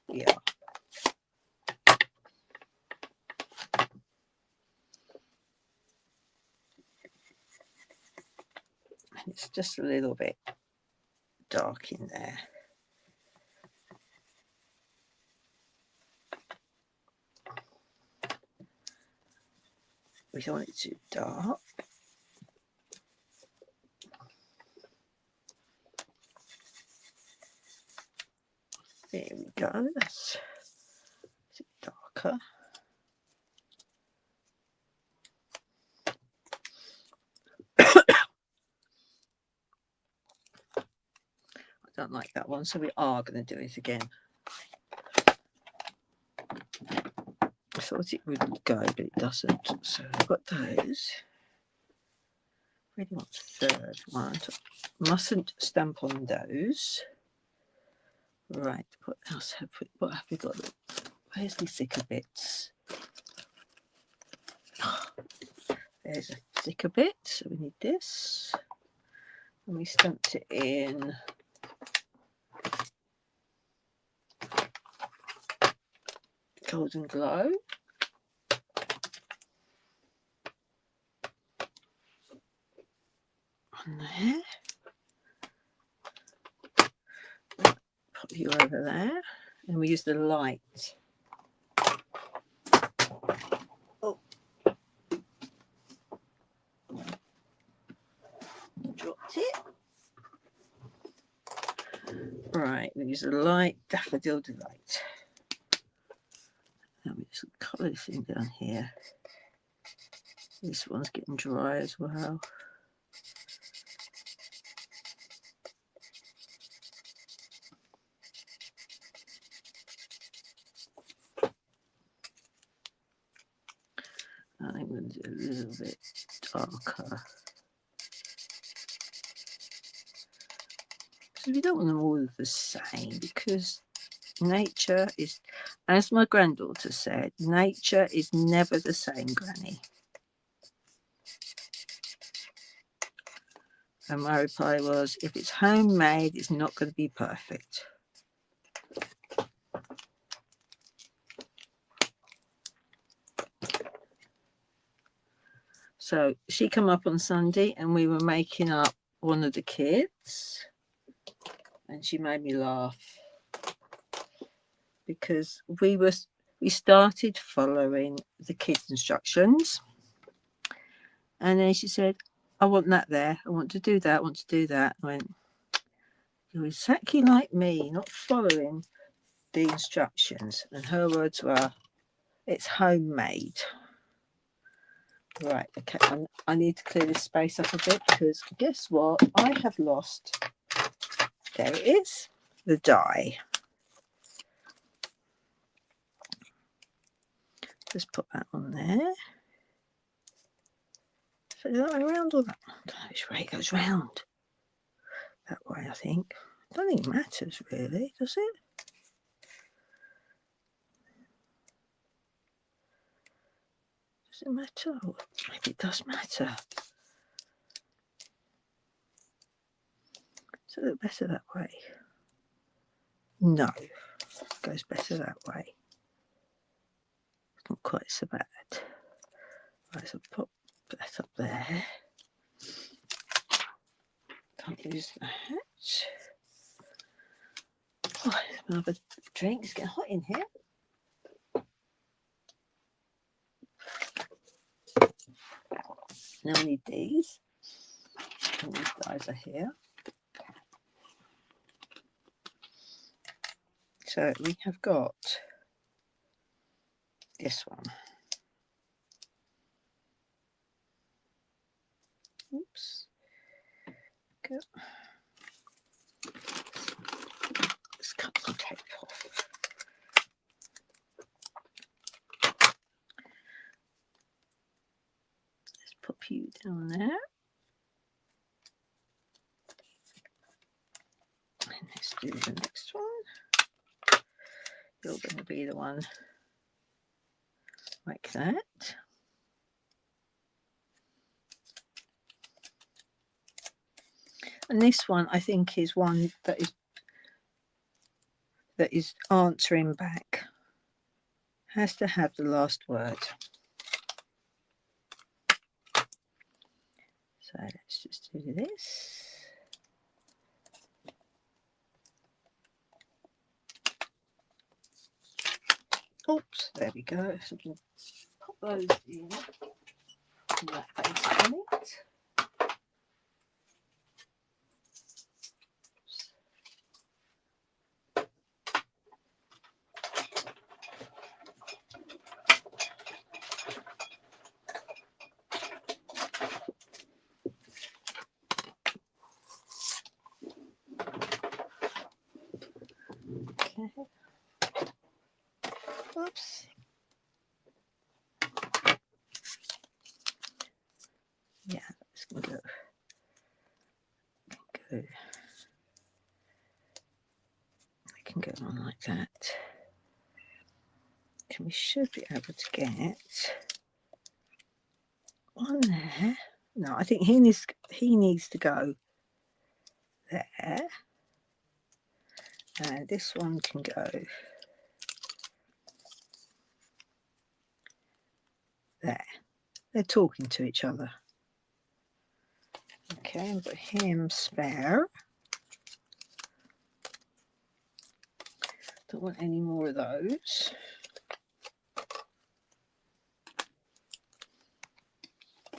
Yeah. And it's just a little bit dark in there. We don't want it too dark. There we go. That's a bit darker. I don't like that one, so we are going to do it again. I thought it would go, but it doesn't. So I've got those. Really want the third one. Mustn't stamp on those. Right, what else have we got? Where's the thicker bits? There's a thicker bit, so we need this. And we stamped it in Golden Glow. On there. Put you over there. And we use the light. Oh. Right, we use a light Daffodil Delight. Now we just colour this in down here. This one's getting dry as well. I think we're going to do a little bit darker. Because we don't want them all the same, because nature is, as my granddaughter said, nature is never the same, Granny. And my reply was, if it's homemade, it's not going to be perfect. So she came up on Sunday and we were making up one of the kids. And she made me laugh. Because we started following the kids' instructions. And then she said, I want that there. I want to do that. I want to do that. I went, you're exactly like me, not following the instructions. And her words were, it's homemade. Right, okay, I need to clear this space up a bit, because guess what? I have lost, there it is, the die. Just put that on there. So that way around, or that? I don't know which way it goes round. That way, I think. I don't think it matters really, does it? Does it matter? Or maybe it does matter. Does it look better that way? No, it goes better that way. It's not quite so bad. Right, so put that up there. Can't use that. Oh, another drink. It's getting hot in here. Now we need these. And these guys are here. So we have got this one. Oops. Go. Let's cut some tape off. Let's pop you down there. And let's do the next one. You're going to be the one like that. And this one, I think, is one that is answering back. Has to have the last word. So let's just do this. Oops, there we go. So we can pop those in. And that face on it. Okay. Oops. Yeah, it's going to go. It can go on like that. And we should be able to get one there. No, I think he needs to go there. And this one can go there. They're talking to each other. Okay, I've got him spare. Don't want any more of those.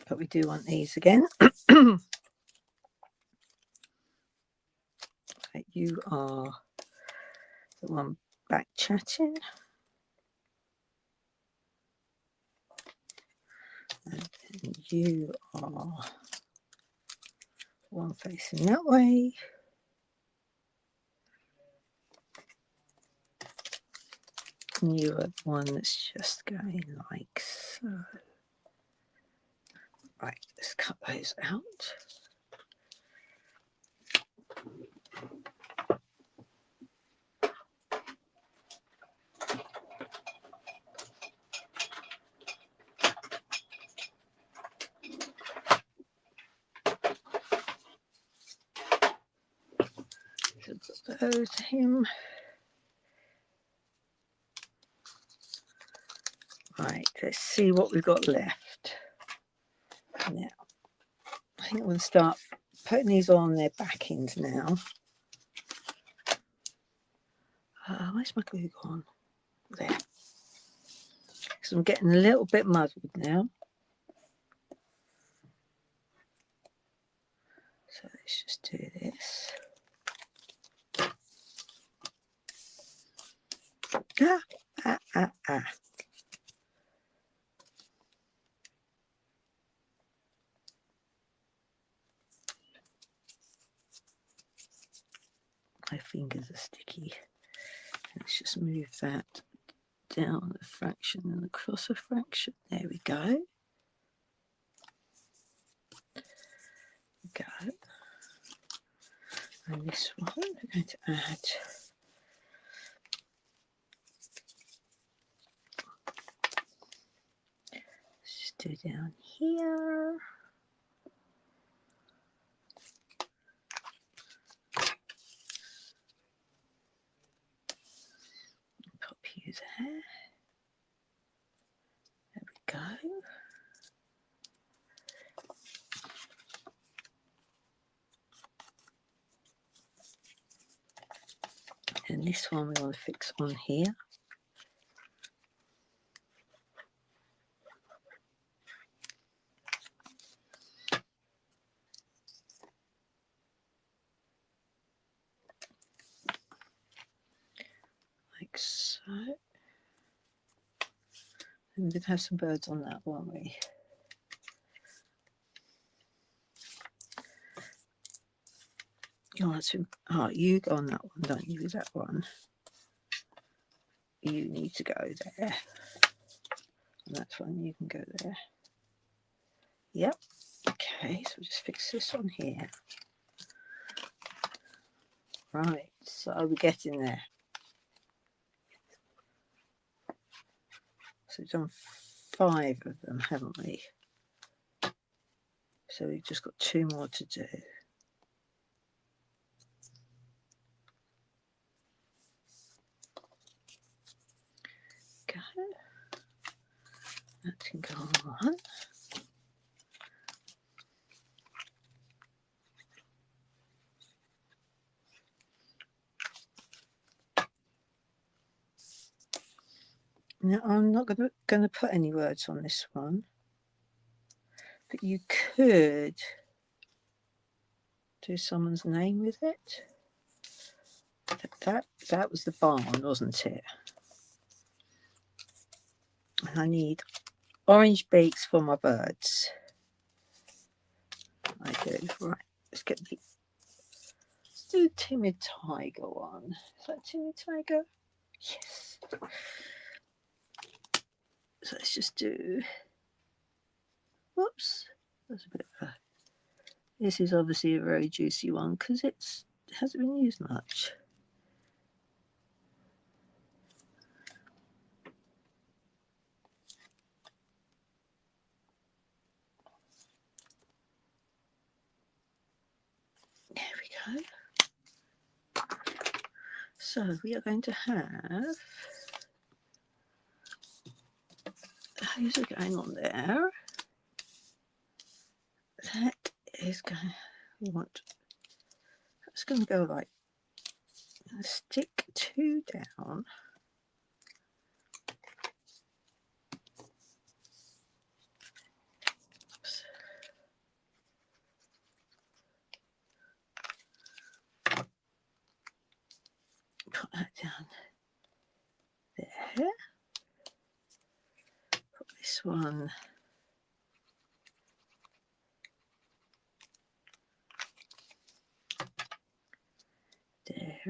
But we do want these again. You are the one back chatting. And then you are one facing that way. And you are the one that's just going like so. Right, let's cut those out. Put those to him. Right, let's see what we've got left. Now, I think I'm going to start putting these on their backings now. Where's my glue gone? There. Because I'm getting a little bit muddled now. So let's just do this. Ah. My fingers are sticky. Let's just move that down a fraction and across a fraction. There we go. Go. And this one we're going to add just do down here. Pop you there. There we go. And this one we want to fix on here. Like so. And we're going to have some birds on that, won't we? Oh, you go on that one, don't you? That one. You need to go there. And that's one, you can go there. Yep. Okay, so we'll just fix this on here. Right, so we're getting there. So we've done 5 of them, haven't we? So we've just got 2 more to do. Okay. That can go on. Now I'm not going to put any words on this one, but you could do someone's name with it. That was the barn, wasn't it? And I need orange beaks for my birds. I do. Right, let's do the timid tiger one. Is that timid tiger? Yes. So let's just do, whoops, that's a bit of a, this is obviously a very juicy one because it hasn't been used much. There we go. So we are going to have, those are going on there. That is going, we want, that's going to go like, stick 2 down. Oops. Put that down one there.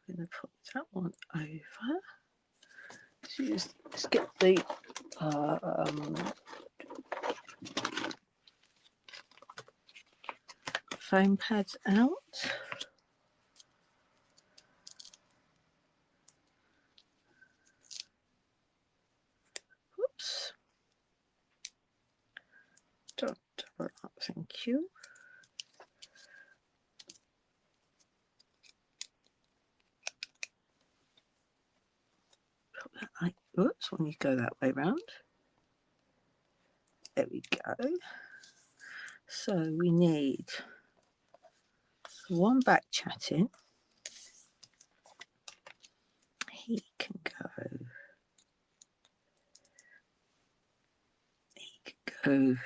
I'm going to put that one over. So let's get the foam pads out. Whoops. Don't double up, thank you. Put that like, whoops, when you go that way round. There we go. So we need one back chatting. He can go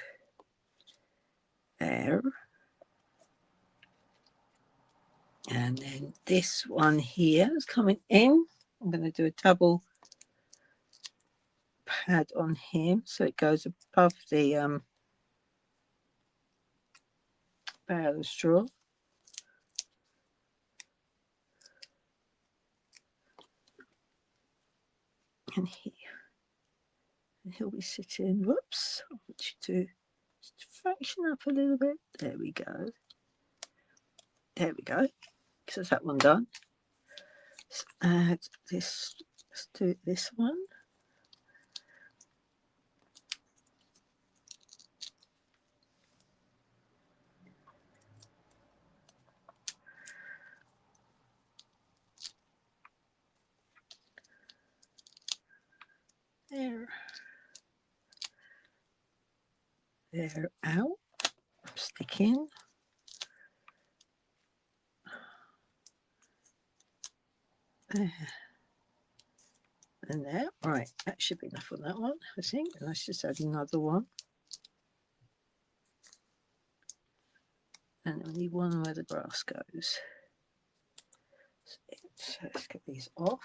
there. And then this one here is coming in. I'm going to do a double pad on him so it goes above the barrel of straw. And he'll be sitting, whoops, I want you to just fraction up a little bit. There we go. There we go. So that's that one done. Let's add this, let's do this one. There. There, out. Sticking. There. And there. Right, that should be enough on that one, I think. And let's just add another one. And we need one where the grass goes. So let's get these off.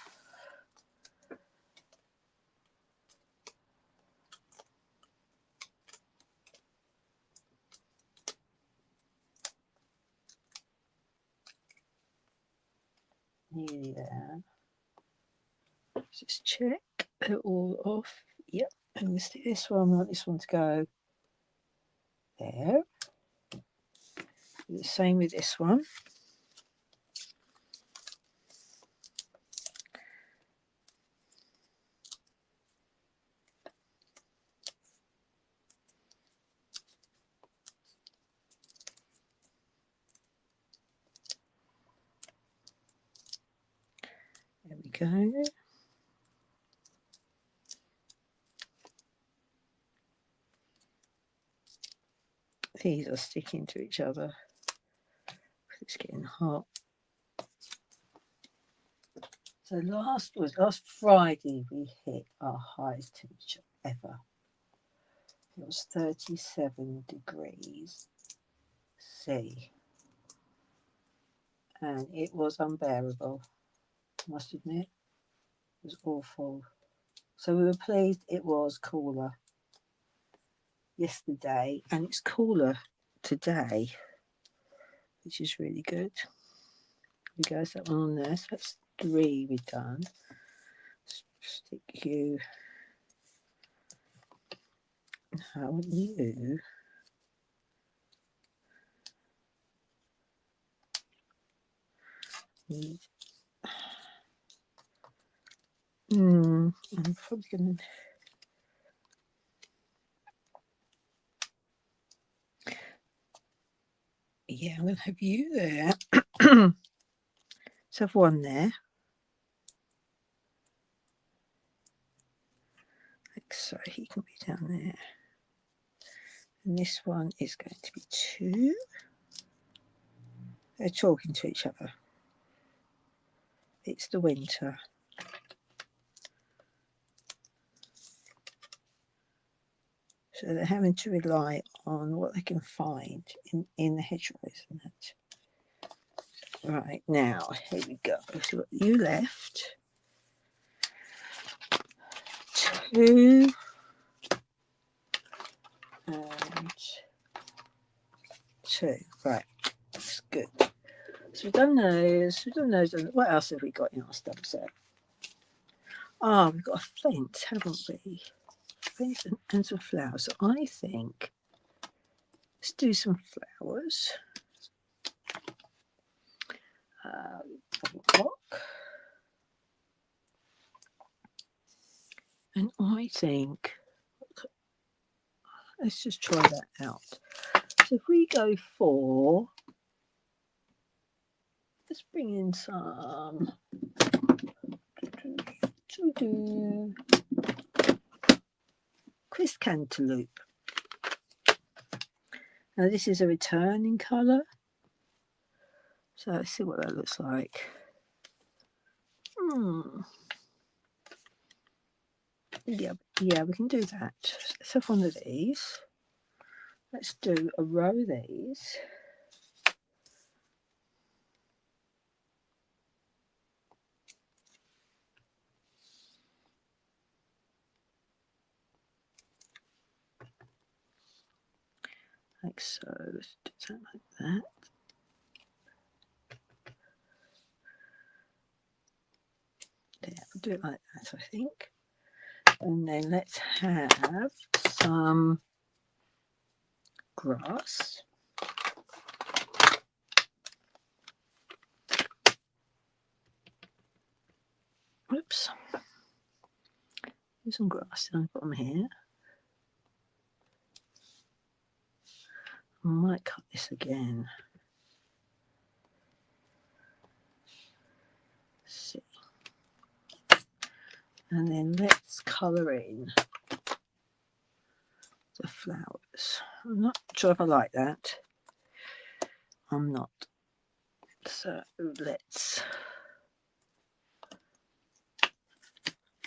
Nearly there. Just check it all off. Yep. And let's do this one. I want this one to go there. Do the same with this one. There we go. These are sticking to each other. It's getting hot. So last Friday we hit our highest temperature ever. It was 37 degrees C. And it was unbearable, I must admit. It was awful. So we were pleased it was cooler yesterday, and it's cooler today, which is really good. We go, so that one on there. So that's 3 we've done. Stick you. How you? Need. I'm probably going to. Yeah, I'm going to have you there. Let's have one there. Like so, he can be down there. And this one is going to be 2. They're talking to each other. It's the winter. So they're having to rely on what they can find in the hedgerows and that. Right, now, here we go. So you left. 2 and 2. Right, that's good. So we've done those. What else have we got in our stamp set? Oh, we've got a fence, haven't we? Fence and some flowers. So I think let's do some flowers. Clock. And I think let's just try that out. So if we go for, let's bring in some. Crisp cantaloupe. Now this is a returning colour. So let's see what that looks like. Yeah, we can do that. Let's have one of these. Let's do a row of these. Like so. Let's do something like that. Yeah, we'll do it like that, I think. And then let's have some grass. Oops. There's some grass down the bottom here. I might cut this again. Let's see. And then let's colour in the flowers. I'm not sure if I like that. I'm not. So let's.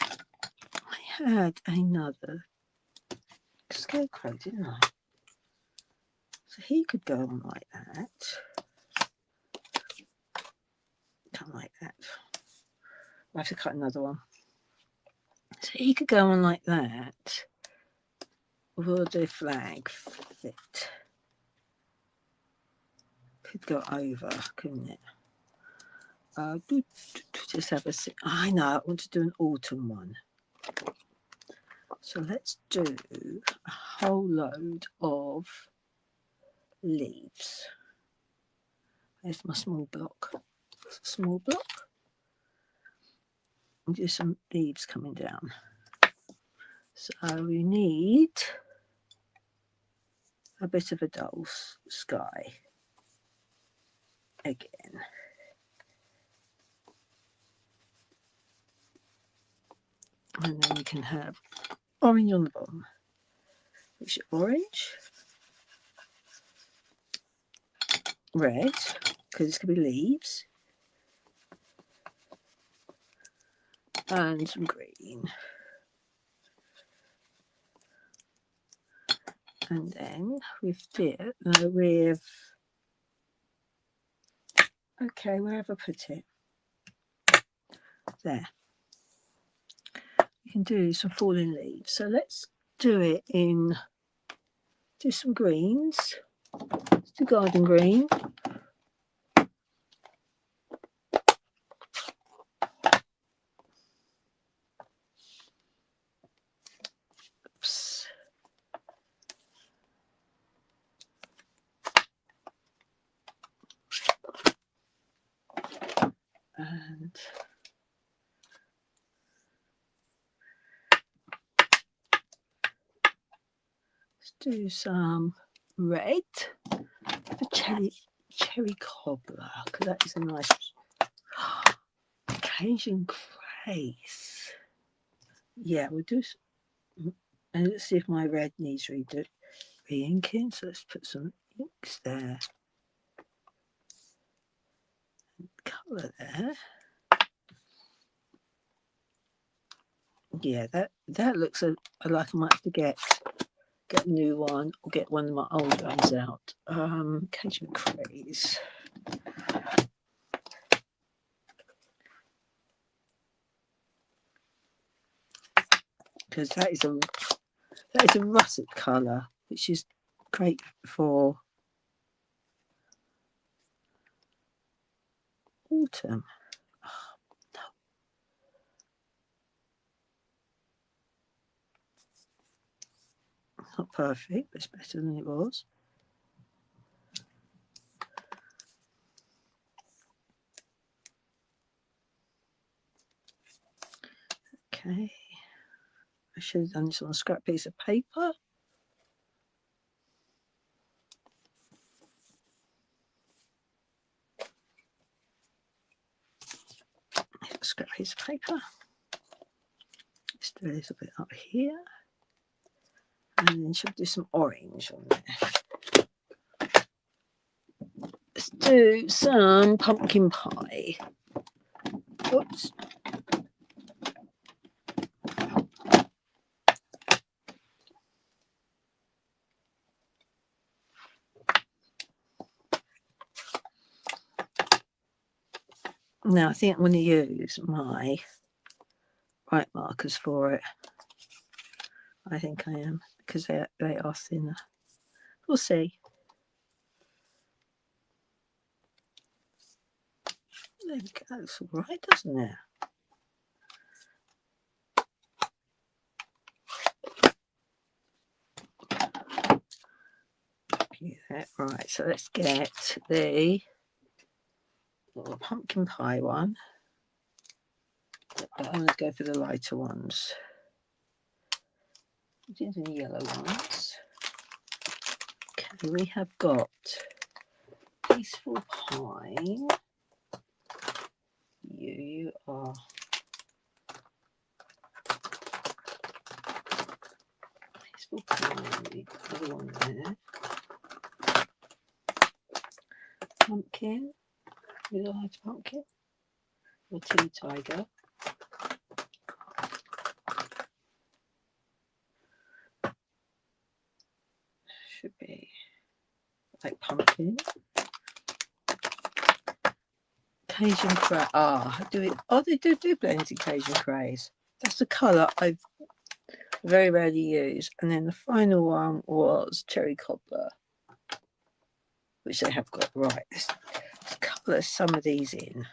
I had another scarecrow, didn't I? So he could go on like that. Come like that. I'll have to cut another one. So he could go on like that. Will the flag fit? Could go over, couldn't it? Just have a. I know. I want to do an autumn one. So let's do a whole load of leaves. There's my small block. Small block. And do some leaves coming down. So we need a bit of a dull sky again. And then we can have orange on the bottom. Which is orange, red, because it's going to be leaves, and some green. And then with okay, where have I put it? There. You can do some falling leaves. So let's do it in, do some greens. Let's do garden green. Oops. And let's do some red for cherry cobbler, because that is a nice Cajun grace. Yeah, we'll do. And let's see if my red needs re-inking. So let's put some inks there. Colour there. Yeah, that looks like I might have to get a new one or get one of my old ones out. Cajun Craze. because that is a russet colour, which is great for autumn. Oh, no. It's not perfect, but it's better than it was. Okay. I should have done this on a scrap piece of paper. Scrap piece of paper. Let's do a little bit up here. And then should do some orange on there. Let's do some pumpkin pie. Oops. Now I think I'm going to use my white markers for it. I think I am, because they are thinner. We'll see. There we go. That's all right, doesn't it? Yeah, right, so let's get the pumpkin pie one. I'm going to go for the lighter ones. These are the yellow ones. Okay, we have got Peaceful Pine. You are Peaceful Pine, the other one there. Pumpkin, little light pumpkin, or tea tiger. Should be like pumpkin. Cajun cray. They do blend in Cajun craze. That's the colour I've very rarely used. And then the final one was cherry cobbler, which they have got right. Let's colour some of these in.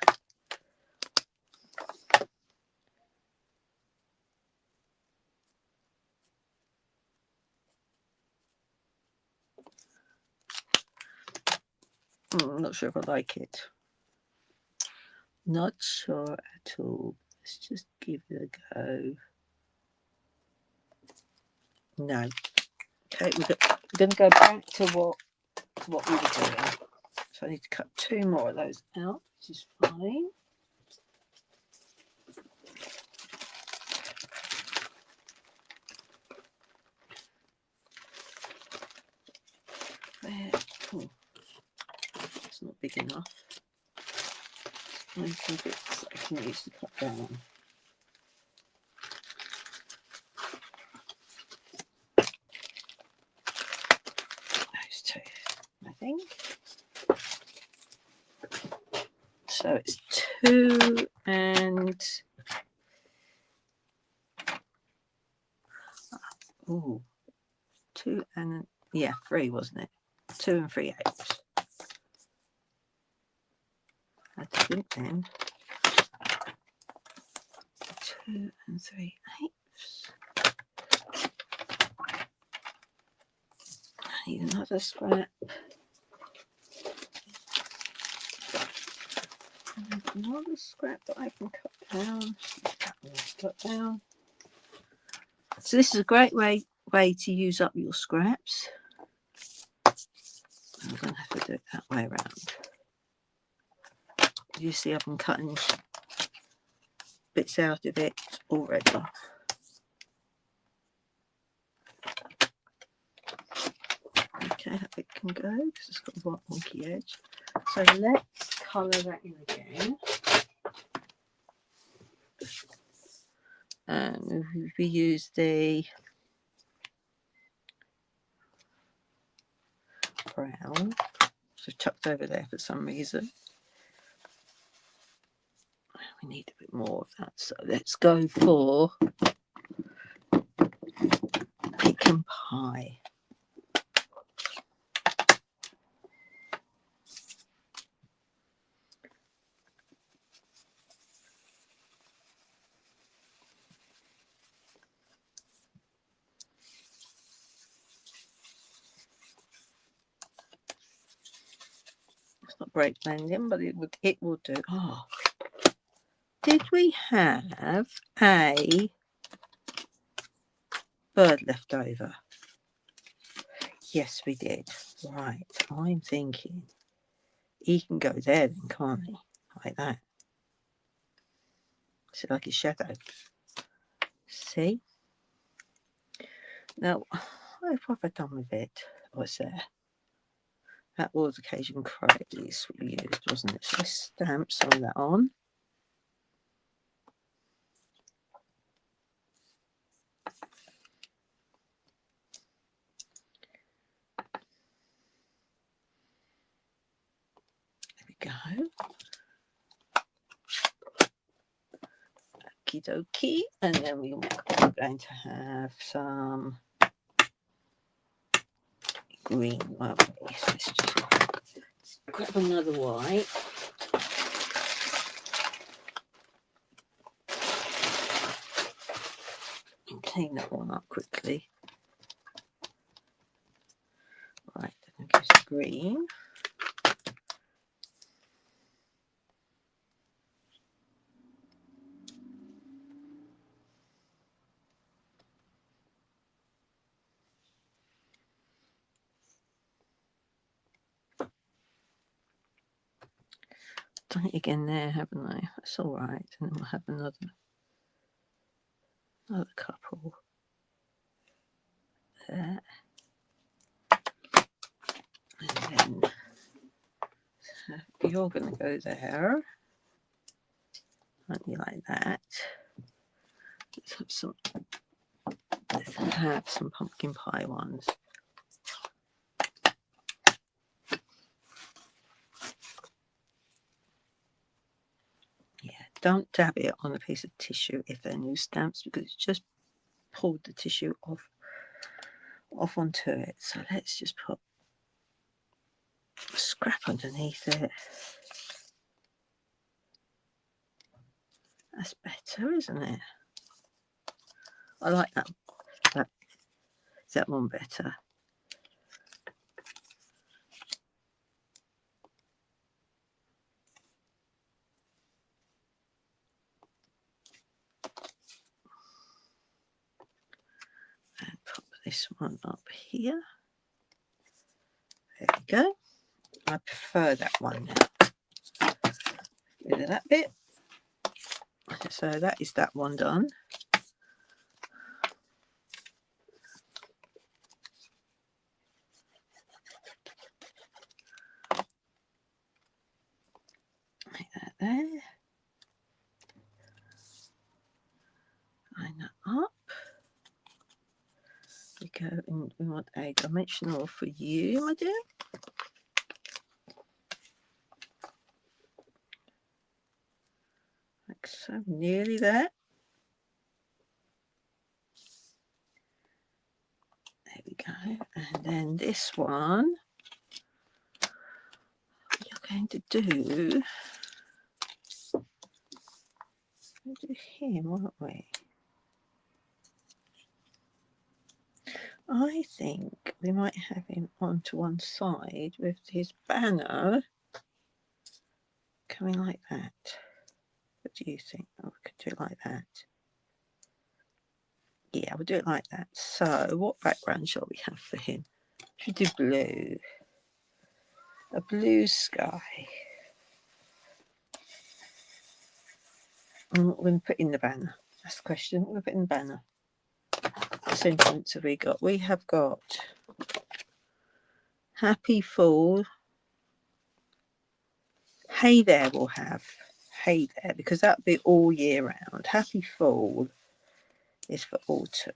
I'm not sure if I like it. Not sure at all. Let's just give it a go. No. Okay, we're going to go back to what we were doing. So I need to cut 2 more of those out, which is fine. There. Oh, it's not big enough. Find some bits that I can use to cut down. Those 2, I think. So it's 2 and 2 and 3, wasn't it? 2 and 3/8. I think then 2 and 3/8. I need another scrap. Another scrap that I can cut down. Cut down. So this is a great way to use up your scraps. I'm going to have to do it that way around. You see I've been cutting bits out of it already. Okay, that bit can go because it's got a wonky edge. So let's colour that in again. And we use the brown, so tucked over there for some reason. We need a bit more of that, so let's go for pecan pie. It's not great blending, but it will do. Oh, did we have a bird left over? Yes, we did. Right, I'm thinking he can go there then, can't he? Like that. See, like his shadow. See? Now, what have I done with it? What's there? That was occasion craze we used, wasn't it? So let's stamp some of that on. There we go. Okie dokie. And then we're going to have some green, won't we? So let's just grab another white. And clean that one up quickly. Right, then I'll give some green. Done it again there, haven't I? That's all right. And then we'll have another couple there. And then you're going to go there. Aren't you, like that? Let's have some pumpkin pie ones. Yeah, don't dab it on a piece of tissue if they're new stamps, because it's just pulled the tissue off onto it. So let's just put a scrap underneath it. That's better, isn't it? I like that. That one better. And pop this one up here. There we go. I prefer that one now. Rid of that bit. So that is that one done. Make that there. Line that up. We go and we want a dimensional for you, my dear. Like so, nearly there. There we go. And then this one, you're going to do him, aren't we? I think we might have him onto one side with his banner coming like that. What do you think? Oh, we could do it like that. Yeah, we'll do it like that. So what background shall we have for him? Should we do blue? A blue sky. And what we're going to put in the banner? That's the question. What we're put in the banner? What sentence have we got? We have got happy fall. Hey there we'll have. Hey there, because that'll be all year round. Happy fall is for autumn.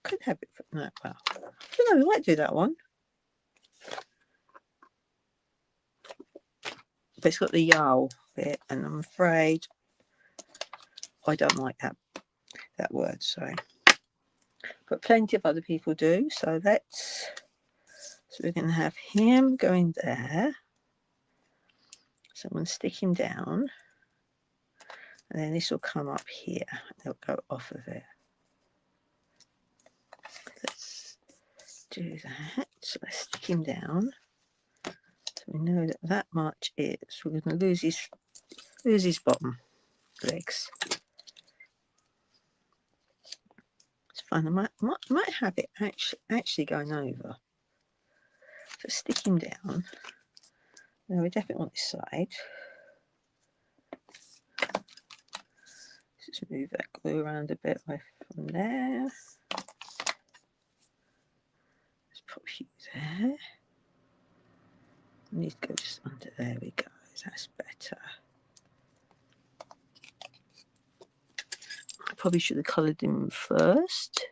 Could have it for no, well, I don't know, we might do that one. But it's got the yowl bit, and I'm afraid I don't like that word, so but plenty of other people do. So we're going to have him going there. So I'm going to stick him down, and then this will come up here, and it'll go off of it. Let's do that. So let's stick him down. So we know that much is. We're going to lose his bottom legs. It's fun. I might have it actually going over. So stick him down. Now we definitely want this side. Just move that glue around a bit away from there. Let's put you there. I need to go just under. There we go. That's better. I probably should have coloured him first.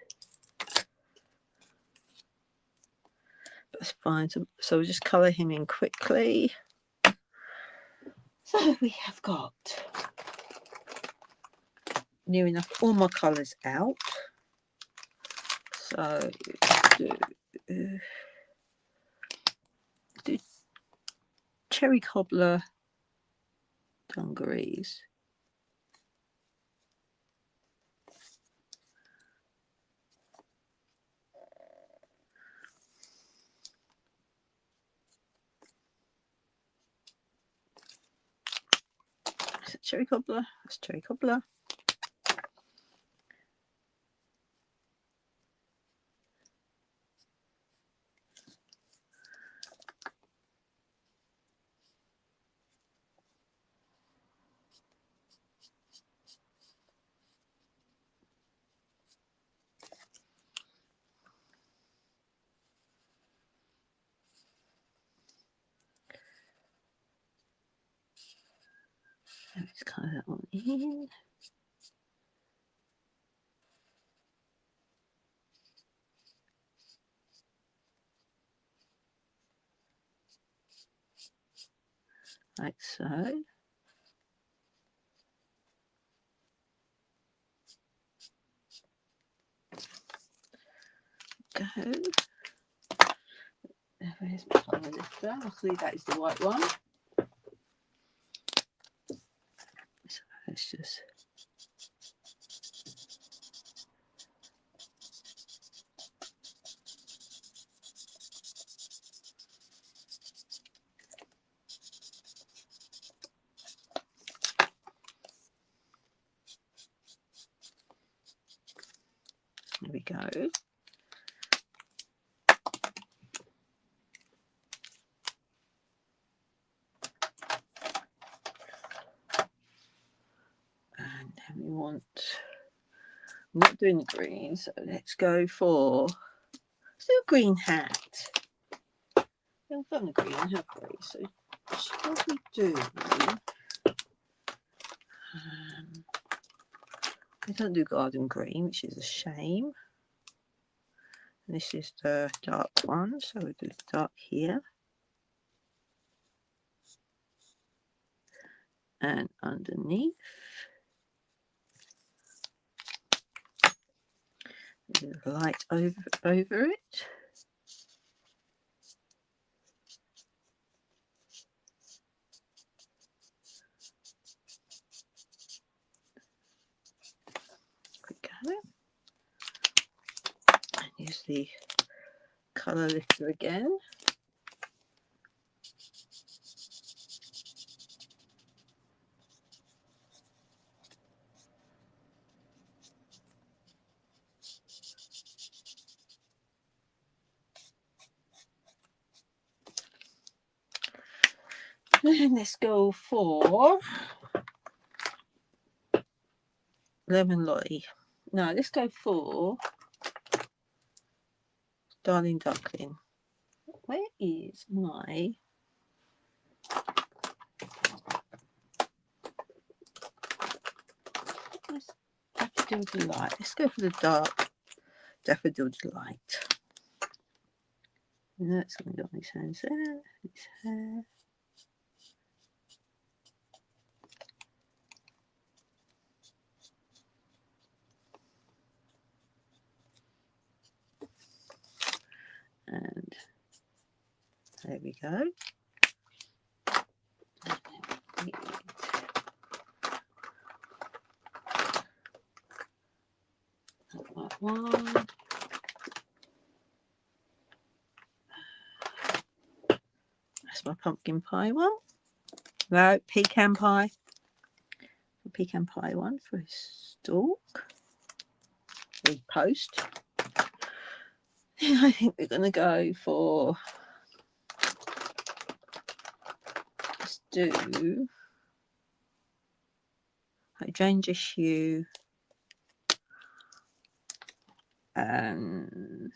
That's fine. So we'll just colour him in quickly. So we have got near enough all my colours out. So do cherry cobbler dungarees. Is it cherry cobbler? That's cherry cobbler. Let's colour that one in. Like so. Go. Where's my colour lifter? Luckily that is the white one. So let's just there we go. And then we want, I'm not doing the green, so let's go for, let's do a green hat. We haven't done the green, have we? So shall we do, we don't do garden green, which is a shame. And this is the dark one, so we'll do the dark here. And underneath, do the light over it. There we go. And use the colour lifter again. And let's go for Lemon Lolly. No, let's go for Darling Duckling. Where is my Daffodil Delight? Let's go for the dark Daffodil Delight. And that's going to go on his hands there, his hair. There we go. That one. That's my pumpkin pie one. No, pecan pie. The pecan pie one for his stalk. His post. I think we're going to go for, let's do hydrangea hue and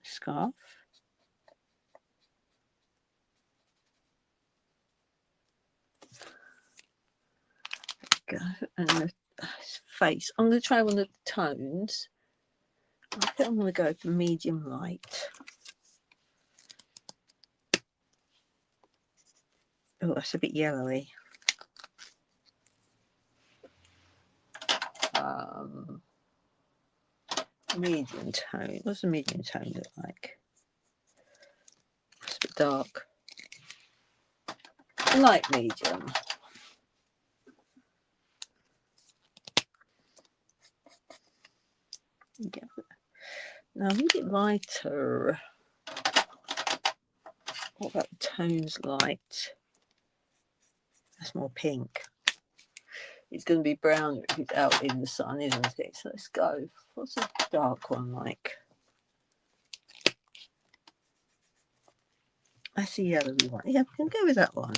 scarf. Go, and the face. I'm going to try one of the tones. I think I'm going to go for medium light. Oh, that's a bit yellowy. Medium tone. What's a medium tone look like? It's a bit dark. Light medium. Yeah. Now a little bit lighter. What about the tones light? That's more pink. It's going to be brown if it's out in the sun, isn't it? So let's go. What's a dark one like? That's a yellowy one. Yeah, we can go with that one.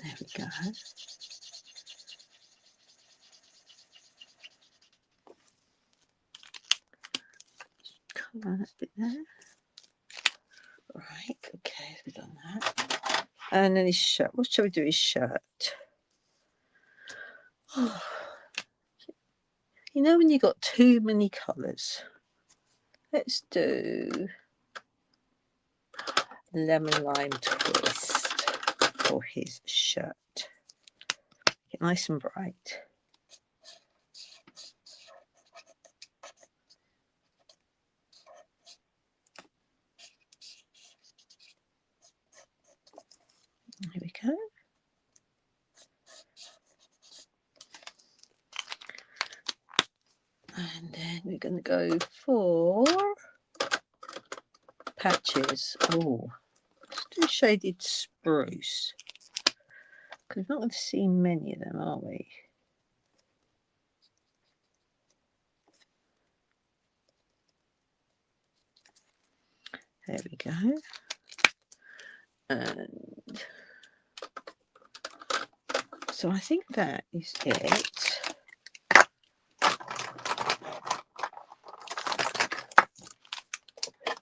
There we go. Colour that bit there. Right, okay, we've done that. And then his shirt. What shall we do his shirt? Oh. You know when you've got too many colours? Let's do lemon lime twist for his shirt. Get nice and bright. Here we go. And then we're going to go for patches. Oh, let's do shaded spruce. Because we're not going to see many of them, are we? There we go. And so I think that is it.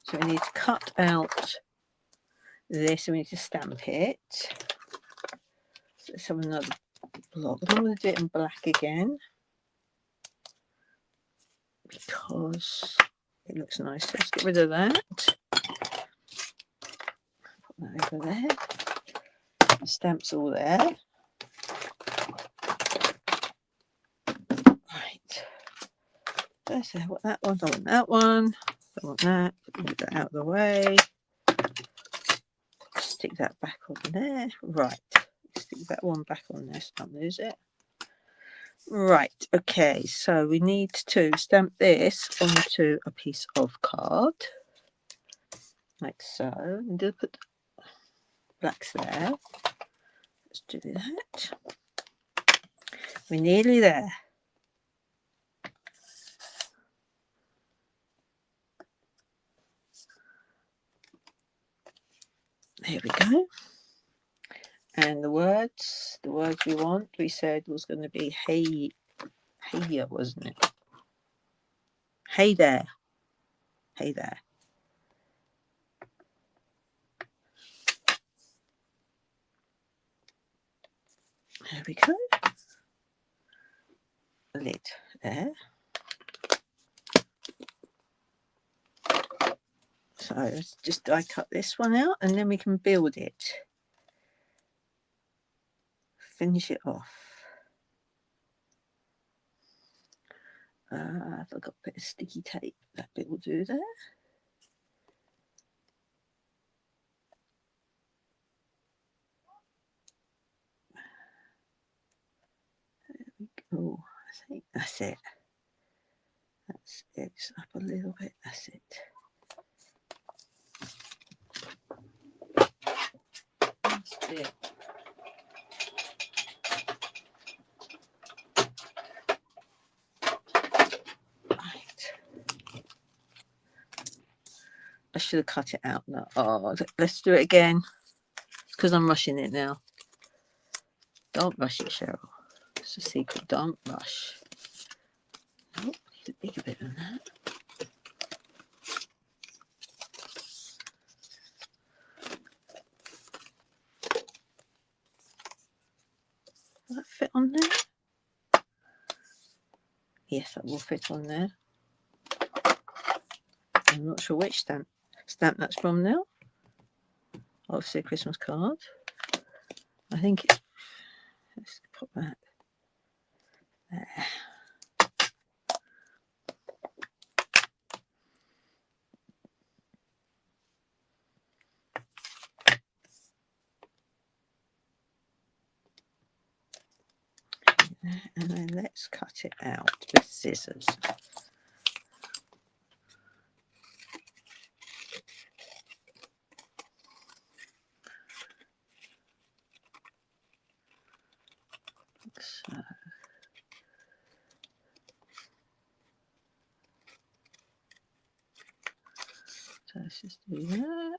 So we need to cut out this and we need to stamp it. So let's have another block. I'm going to do it in black again because it looks nice. Let's get rid of that. Put that over there. The stamp's all there. Right. There's what that one. I want that one. I want that. Move that out of the way. Stick that back on there. Right. Stick that one back on there so don't lose it. Right. Okay. So we need to stamp this onto a piece of card. Like so. I'm going to put blacks there. Let's do that. We're nearly there. There we go. And the words we want, we said was going to be hey, heya, wasn't it? Hey there. Hey there. There we go. A lid there. So let's just die cut this one out and then we can build it. Finish it off. I've got a bit of sticky tape. That bit will do there. There we go. I think that's it. That's it. Just up a little bit. That's it. That's it. Right. I should have cut it out now. Oh, let's do it again. Because I'm rushing it now. Don't rush it, Cheryl. It's a secret. Don't rush. Nope, need a bigger bit than that. Will that fit on there? Yes, that will fit on there. I'm not sure which stamp that's from now. Obviously a Christmas card. I think it's, let's put that there. And then let's cut it out with scissors. So let's just do that.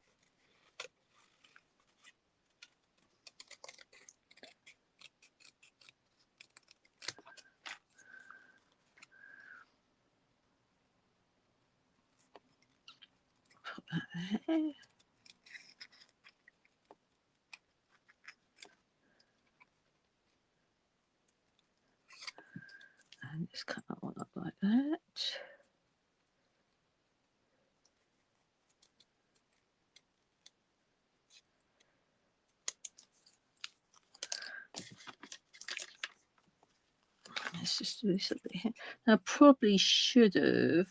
Put that there. And just cut that one up like that. Let's just do this a bit here. Now, I probably should have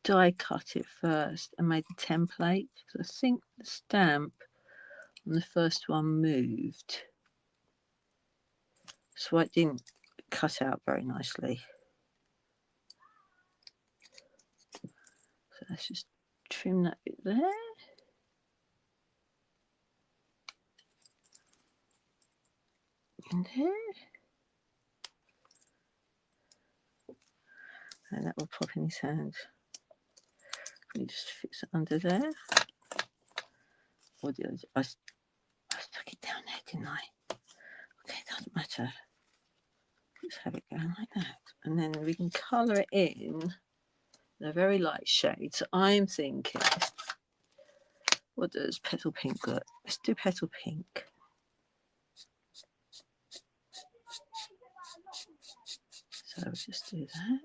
die cut it first and made the template, because I think the stamp on the first one moved, so it didn't cut out very nicely. So let's just trim that bit there. And there. And that will pop in his hand. Can you just fix it under there? Or did I stuck it down there, didn't I? Okay, doesn't matter. Let's have it going like that. And then we can colour it in a very light shade. So I'm thinking, what does petal pink look? Let's do petal pink. So let's just do that.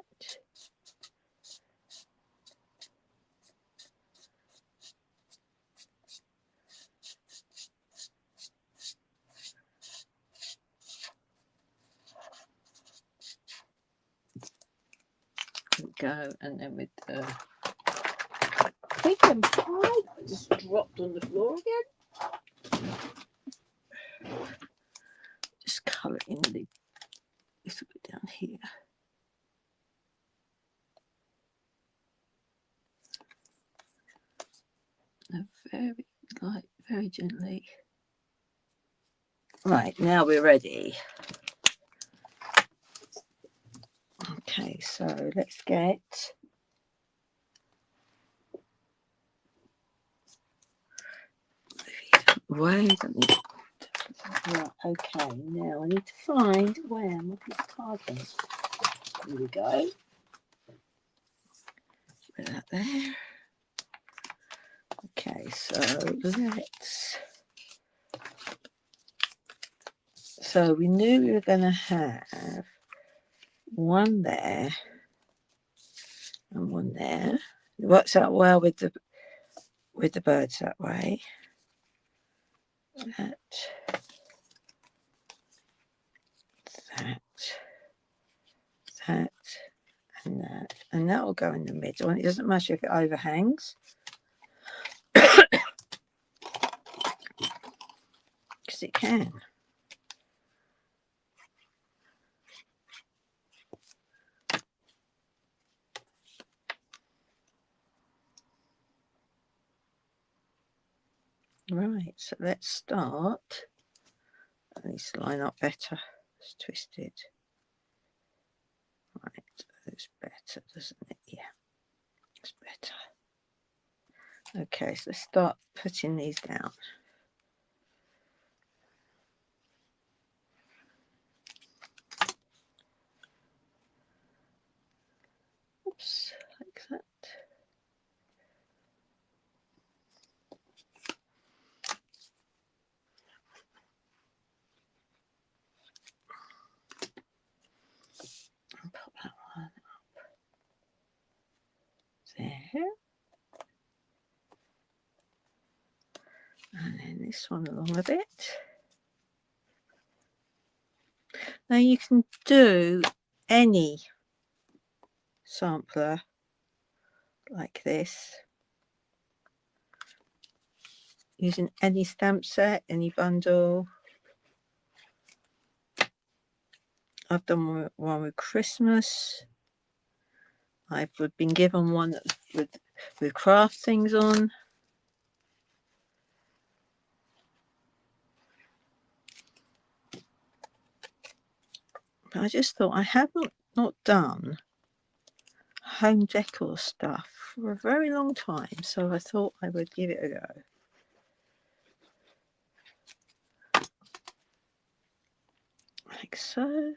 There we go. And then with the big pie just dropped on the floor again. Just colour in the little bit down here. And very light, very gently. Right, now we're ready. Okay, so let's get right. Okay, now I need to find where my piece of card is. Here we go. Put that there. Okay, so let's. So we knew we were going to have one there and one there. It works out well with the birds that way. That. that and that, and that will go in the middle, and it doesn't matter if it overhangs because it can. Right, so let's start. It needs to line up better. It's twisted. Right, it's better, doesn't it? Yeah, it's better. Okay, so let's start putting these down. Oops, like that. And put that one up there. And then this one along a bit. Now you can do any sampler like this using any stamp set, any bundle. I've done one with Christmas. I've been given one with craft things on. But I just thought I haven't not done home decor stuff for a very long time, so I thought I would give it a go. Like so.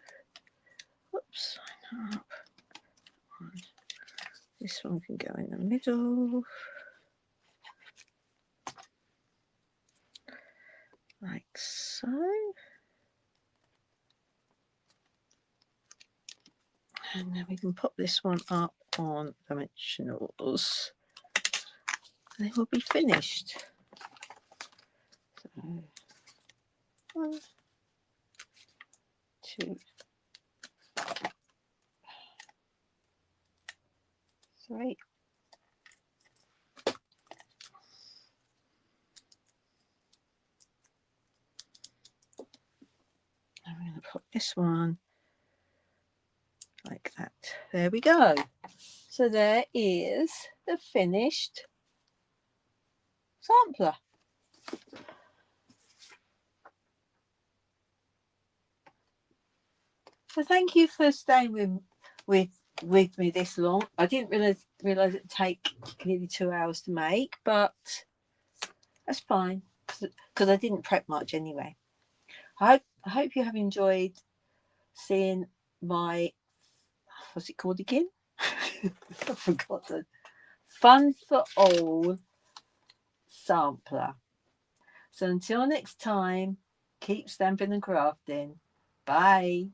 Whoops, line up. This one can go in the middle. Like so. And then we can pop this one up on dimensionals. And it will be finished. So 1, 2, 3. I'm going to put this one like that. There we go. So there is the finished sampler. So thank you for staying with me this long. I didn't realize it'd take nearly 2 hours to make, but that's fine because I didn't prep much anyway. I hope you have enjoyed seeing my, what's it called again? I've forgotten. Fun for All sampler. So until next time, keep stamping and crafting. Bye.